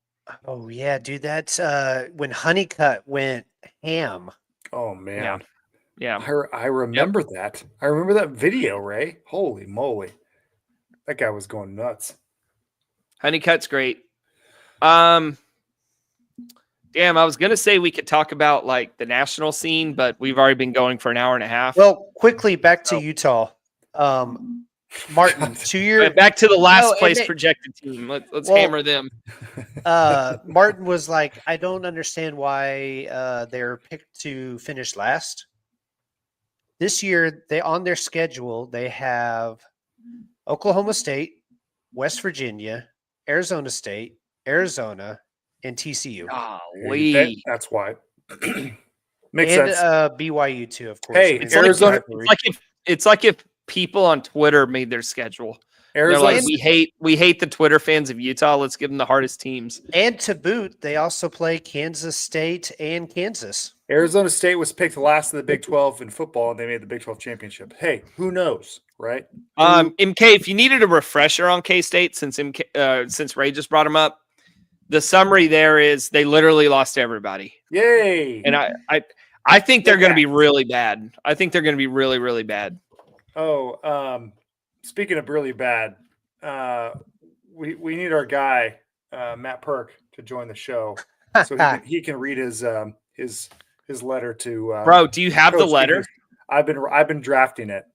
Oh yeah, dude, that's when Honeycutt went ham. Oh man, yeah. I remember that. I remember that video, Ray. Holy moly, that guy was going nuts. Honeycutt's great. Damn, I was gonna say we could talk about like the national scene, but we've already been going for an hour and a half. Well, quickly back to Utah. Martin, 2 years back to the last place projected team. Let's hammer them. Martin was like, I don't understand why they're picked to finish last. This year, on their schedule, they have Oklahoma State, West Virginia, Arizona State, Arizona, and TCU. That's why. Makes sense. BYU too, of course. Hey, Arizona. It's like if people on Twitter made their schedule. Arizona, they're like, we hate the Twitter fans of Utah. Let's give them the hardest teams. And to boot, they also play Kansas State and Kansas. Arizona State was picked last in the Big 12 in football, and they made the Big 12 championship. Hey, who knows, right? MK, if you needed a refresher on K-State, since Ray just brought them up, the summary there is they literally lost everybody. Yay! And I think they're going to be really bad. I think they're going to be really, really bad. Oh, speaking of really bad, we need our guy Matt Perk to join the show so he can read his letter to. Bro, do you have the letter? I've been drafting it.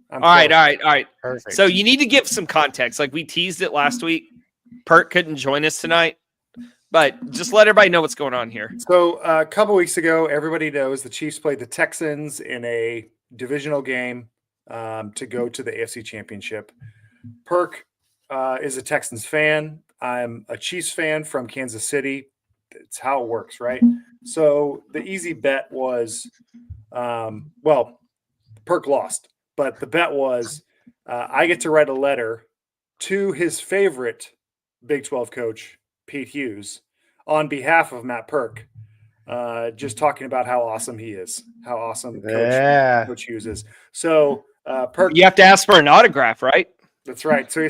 All right. Perfect. So you need to give some context. Like we teased it last week. Perk couldn't join us tonight, but just let everybody know what's going on here. So a couple weeks ago, everybody knows the Chiefs played the Texans in a divisional game to go to the AFC Championship. Perk is a Texans fan. I'm a Chiefs fan from Kansas City. It's how it works, right? So the easy bet was, Perk lost, but the bet was I get to write a letter to his favorite Big 12 coach, Pete Hughes, on behalf of Matt Perk, just talking about how awesome he is, how awesome Coach Hughes is. So Perk, you have to ask for an autograph, right? That's right. So where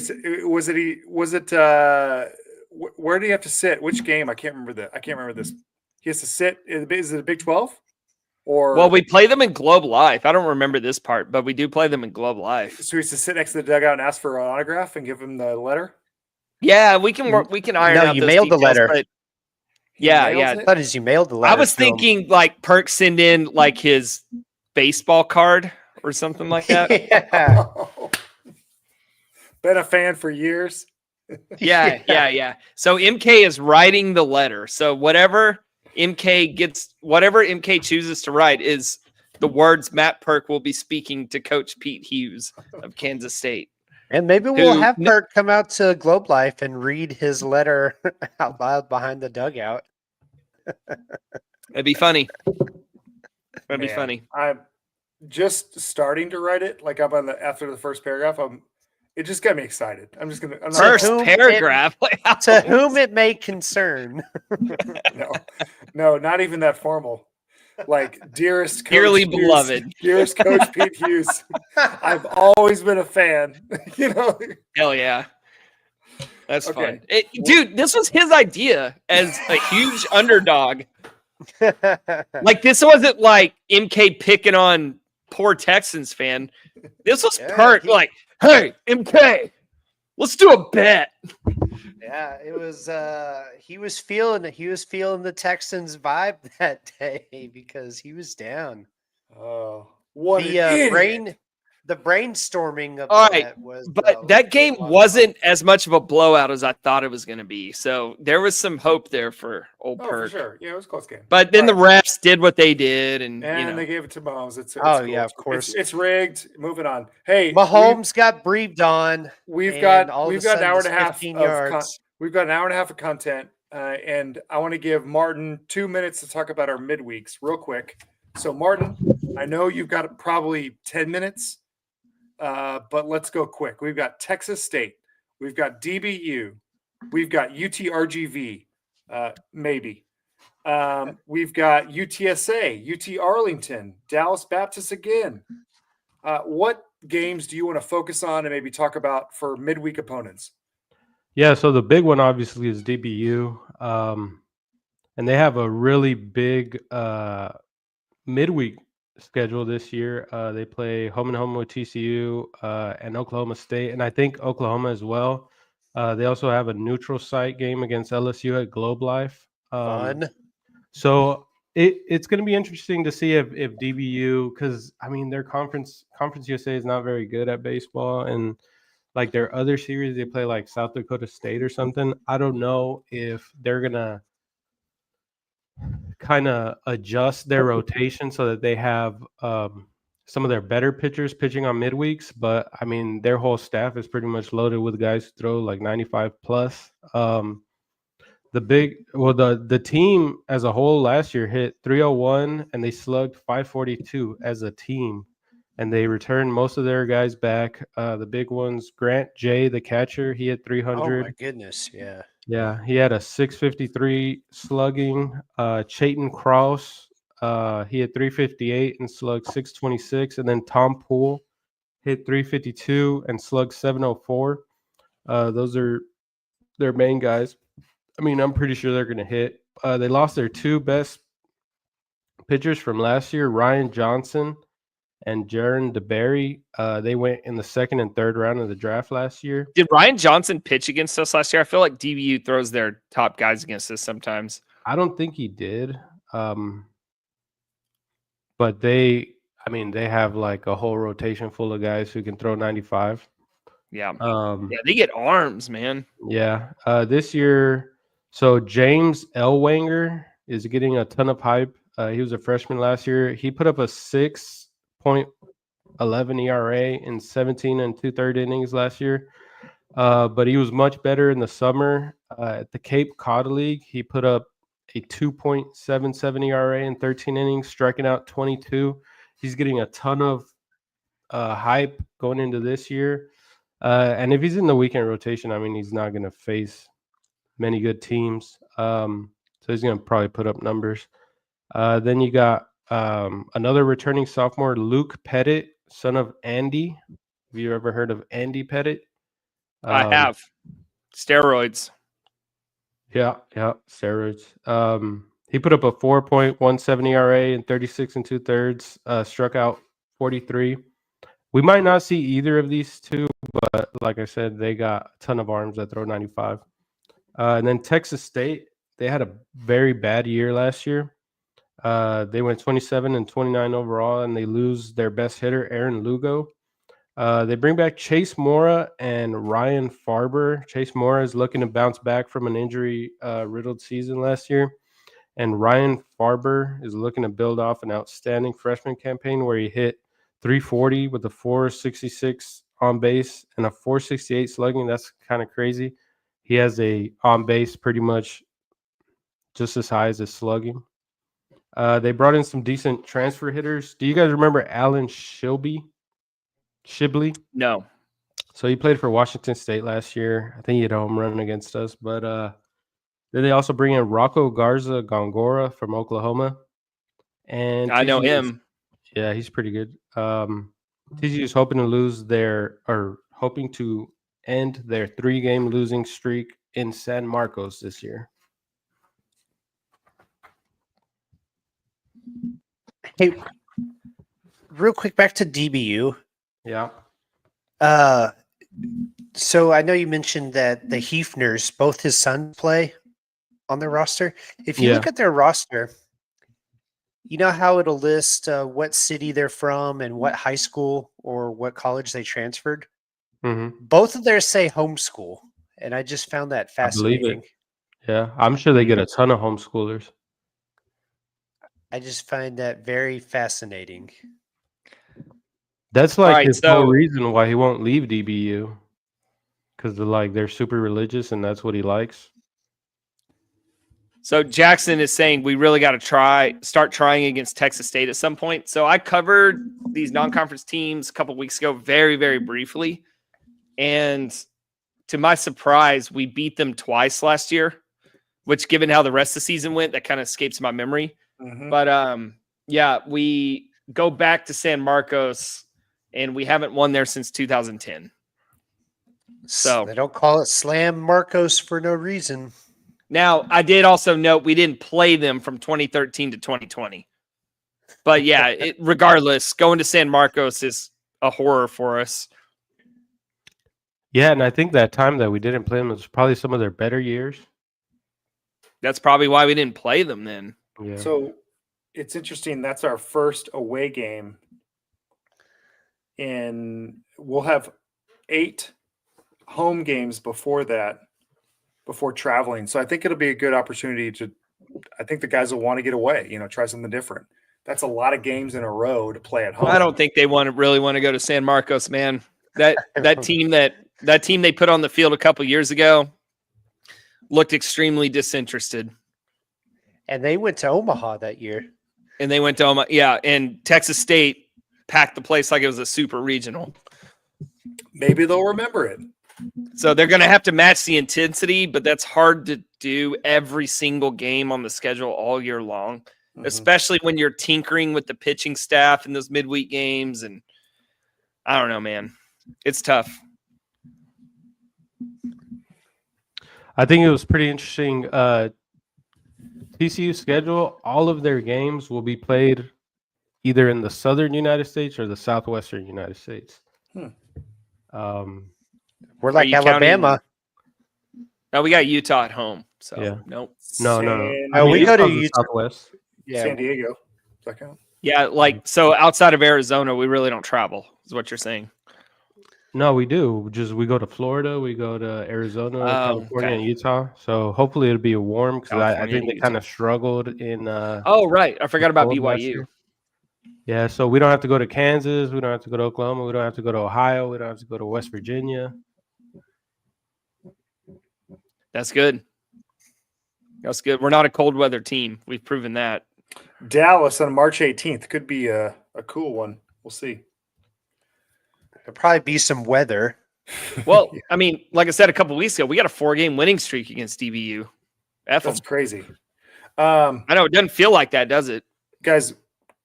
do you have to sit? Which game? I can't remember this. He has to sit. Is it a Big 12? Well, we play them in Globe Life. I don't remember this part, but we do play them in Globe Life. So he has to sit next to the dugout and ask for an autograph and give him the letter? Yeah, we can work. We can iron out you those mailed the details, letter. but He yeah, mails yeah. it? I thought as you mailed the letter. I was to him. thinking like Perk send in like his baseball card or something like that. Yeah. Been a fan for years. Yeah. So MK is writing the letter. So whatever MK chooses to write is the words Matt Perk will be speaking to Coach Pete Hughes of Kansas State. And maybe we'll Who- have Perk come out to Globe Life and read his letter out loud behind the dugout. It'd be funny. That'd be Man, funny. I'm just starting to write it. Like after the first paragraph, it just got me excited. I'm not First whom paragraph. To whom it may concern. no, not even that formal. Like, dearest Coach Dearly Hughes, beloved. dearest Coach Pete Hughes, I've always been a fan. Hell yeah. That's Okay. fun. Dude, this was his idea as a huge underdog. Like, this wasn't like MK picking on poor Texans fan. This was Perk like, hey, MK, let's do a bet. Yeah, it was he was feeling the Texans vibe that day because he was down. Oh, what the brainstorming of All that right, was but that game wasn't as much of a blowout as I thought it was going to be. So there was some hope there for old Oh, Perk. for sure. Yeah, it was a close game. But then All the refs did what they did, and they gave it to Mahomes. It's cool. yeah, of course. It's rigged. Moving on. Hey, Mahomes got breathed on. We've got an hour and a half 15 yards. We've got an hour and a half of content, and I want to give Martin 2 minutes to talk about our midweeks real quick. So, Martin, I know you've got probably 10 minutes, but let's go quick. We've got Texas State. We've got DBU. We've got UTRGV, maybe. We've got UTSA, UT Arlington, Dallas Baptist again. What games do you want to focus on and maybe talk about for midweek opponents? Yeah, so the big one obviously is DBU, and they have a really big midweek schedule this year. They play home and home with TCU and Oklahoma State, and I think Oklahoma as well. They also have a neutral site game against LSU at Globe Life. Fun. So it's going to be interesting to see if DBU, because I mean their conference USA is not very good at baseball, and like their other series they play like South Dakota State or something. I don't know if they're gonna kind of adjust their rotation so that they have some of their better pitchers pitching on midweeks. But I mean their whole staff is pretty much loaded with guys who throw like 95 plus. The team as a whole last year hit 301 and they slugged 542 as a team, and they returned most of their guys back. The big ones, Grant J, the catcher, he had 300. Oh my goodness, yeah. Yeah, he had a 653 slugging. Chayton Cross, he had 358 and slugged 626, and then Tom Poole hit 352 and slugged 704. Those are their main guys. I mean, I'm pretty sure they're going to hit. They lost their two best pitchers from last year, Ryan Johnson and Jaron DeBerry. They went in the second and third round of the draft last year. Did Ryan Johnson pitch against us last year? I feel like DBU throws their top guys against us sometimes. I don't think he did. But they have like a whole rotation full of guys who can throw 95. Yeah. They get arms, man. Yeah. This year, so James Elwanger is getting a ton of hype. He was a freshman last year. He put up a 6.11 ERA in 17 and 2/3 innings last year. But he was much better in the summer. At the Cape Cod League, he put up a 2.77 ERA in 13 innings, striking out 22. He's getting a ton of hype going into this year. And if he's in the weekend rotation, I mean, he's not going to face many good teams. So he's going to probably put up numbers. Then you got another returning sophomore, Luke Pettit, son of Andy. Have you ever heard of Andy Pettit? I have. Steroids. Yeah, steroids. He put up a 4.17 ERA in 36 and 2/3, struck out 43. We might not see either of these two, but like I said, they got a ton of arms that throw 95. And then Texas State, they had a very bad year last year. They went 27 and 29 overall, and they lose their best hitter, Aaron Lugo. They bring back Chase Mora and Ryan Farber. Chase Mora is looking to bounce back from an injury riddled season last year. And Ryan Farber is looking to build off an outstanding freshman campaign where he hit 340 with a 466 on base and a 468 slugging. That's kind of crazy. He has a on base pretty much just as high as his slugging. They brought in some decent transfer hitters. Do you guys remember Alan Shibley? No. So he played for Washington State last year. I think he had a home run against us. But then they also bring in Rocco Garza Gongora from Oklahoma. And I know TCU him. Yeah, he's pretty good. TCU is hoping to end their 3-game losing streak in San Marcos this year. Hey, real quick, back to DBU. Yeah. So I know you mentioned that the Hefners, both his sons play on their roster. If you look at their roster, you know how it'll list what city they're from and what high school or what college they transferred? Mm-hmm. Both of theirs say homeschool, and I just found that fascinating. I believe it. Yeah, I'm sure they get a ton of homeschoolers. I just find that very fascinating. That's like his whole reason why he won't leave DBU, because they're super religious and that's what he likes. So Jackson is saying we really got to start trying against Texas State at some point. So I covered these non-conference teams a couple of weeks ago, very, very briefly. And to my surprise, we beat them twice last year, which given how the rest of the season went, that kind of escapes my memory. Mm-hmm. But yeah, we go back to San Marcos and we haven't won there since 2010. So they don't call it Slam Marcos for no reason. Now, I did also note we didn't play them from 2013 to 2020. But yeah, regardless, going to San Marcos is a horror for us. Yeah, and I think that time that we didn't play them was probably some of their better years. That's probably why we didn't play them then. Yeah. So it's interesting. That's our first away game. And we'll have 8 home games before that, before traveling. So I think it'll be a good opportunity I think the guys will want to get away, try something different. That's a lot of games in a row to play at home. I don't think they really want to go to San Marcos, man. That team they put on the field a couple years ago looked extremely disinterested. And they went to Omaha that year. Yeah, and Texas State packed the place like it was a super regional. Maybe they'll remember it. So they're going to have to match the intensity, but that's hard to do every single game on the schedule all year long, especially when you're tinkering with the pitching staff in those midweek games. And I don't know, man. It's tough. I think it was pretty interesting. TCU schedule, all of their games will be played either in the southern United States or the southwestern United States. We're like Alabama. No, we got Utah at home. So yeah. Nope. No. We go to Utah. Southwest. Yeah. San Diego. Does that count? Yeah, so outside of Arizona, we really don't travel, is what you're saying. No, we do. We go to Florida, we go to Arizona, California, and Utah. So hopefully it'll be warm because I think they kind of struggled in. Right. I forgot about BYU. Yeah, so we don't have to go to Kansas. We don't have to go to Oklahoma. We don't have to go to Ohio. We don't have to go to West Virginia. That's good. That's good. We're not a cold weather team. We've proven that. Dallas on March 18th could be a cool one. We'll see. There'll probably be some weather. Well, I mean, like I said a couple weeks ago, we got a 4-game winning streak against DBU. That's crazy. I know it doesn't feel like that, does it? Guys,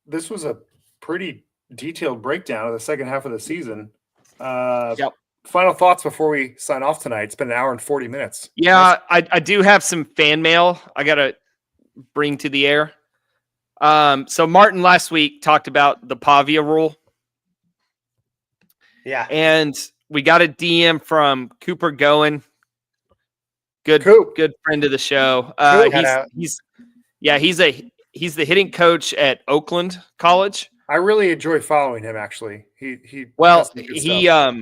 this was a pretty detailed breakdown of the second half of the season. Yep. Final thoughts before we sign off tonight. It's been an hour and 40 minutes. Yeah, I do have some fan mail I got to bring to the air. So Martin last week talked about the Pavia rule. Yeah. And we got a DM from Cooper Goen. Good friend of the show. He's the hitting coach at Oakland College. I really enjoy following him. Actually, he well has some good stuff.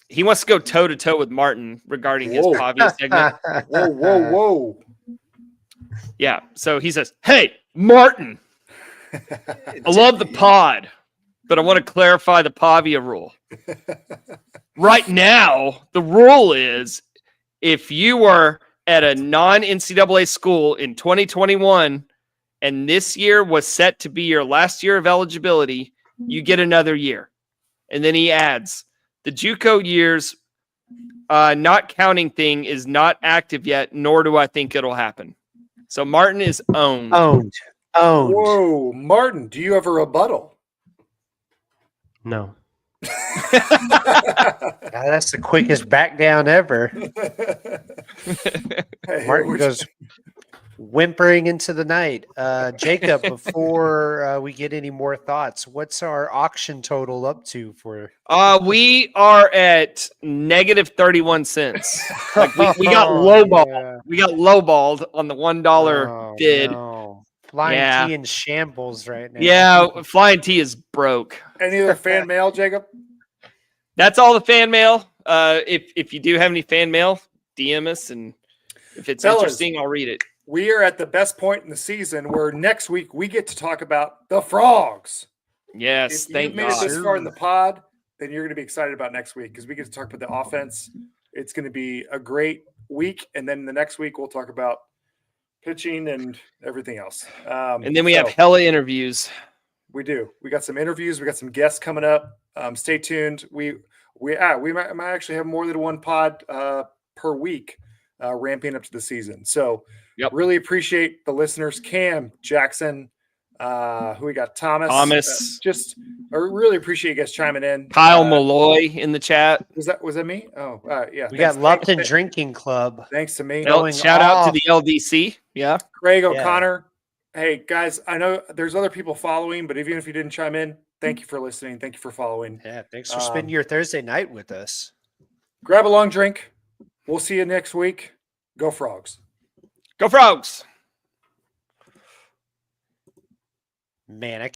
He wants to go toe to toe with Martin regarding his Pavia segment. Whoa! Yeah, so he says, "Hey, Martin, I love the pod, but I want to clarify the Pavia rule. Right now, the rule is if you were at a non-NCAA school in 2021 and this year was set to be your last year of eligibility, you get another year." And then he adds, "The JUCO years not counting thing is not active yet, nor do I think it'll happen." So Martin is owned. Owned. Whoa, Martin, do you have a rebuttal? No. That's the quickest back down ever. Hey, Martin goes whimpering into the night. Jacob, before we get any more thoughts, what's our auction total up to for? We are at negative 31 cents. Like we got lowballed. Yeah. We got lowballed on the $1 bid. No. Flying T in shambles right now. Yeah, Flying T is broke. Any other fan mail, Jacob? That's all the fan mail. If you do have any fan mail, DM us, and if it's interesting, I'll read it. We are at the best point in the season where next week we get to talk about the Frogs. Yes, if you made it this far in the pod, then you're going to be excited about next week because we get to talk about the offense. It's going to be a great week, and then the next week we'll talk about pitching and everything else. And then we have hella interviews. We do. We got some interviews. We got some guests coming up. Stay tuned. We might actually have more than one pod per week, ramping up to the season. So really appreciate the listeners. Cam, Jackson, who we got? Thomas. I really appreciate you guys chiming in. Kyle Malloy in the chat. Was that me? Oh, yeah. We got Lupton Drinking Club. Thanks to me. Shout out to the LDC. Yeah. Craig O'Connor. Hey, guys, I know there's other people following, but even if you didn't chime in, thank you for listening. Thank you for following. Yeah, thanks for spending your Thursday night with us. Grab a long drink. We'll see you next week. Go Frogs. Go Frogs. Man, I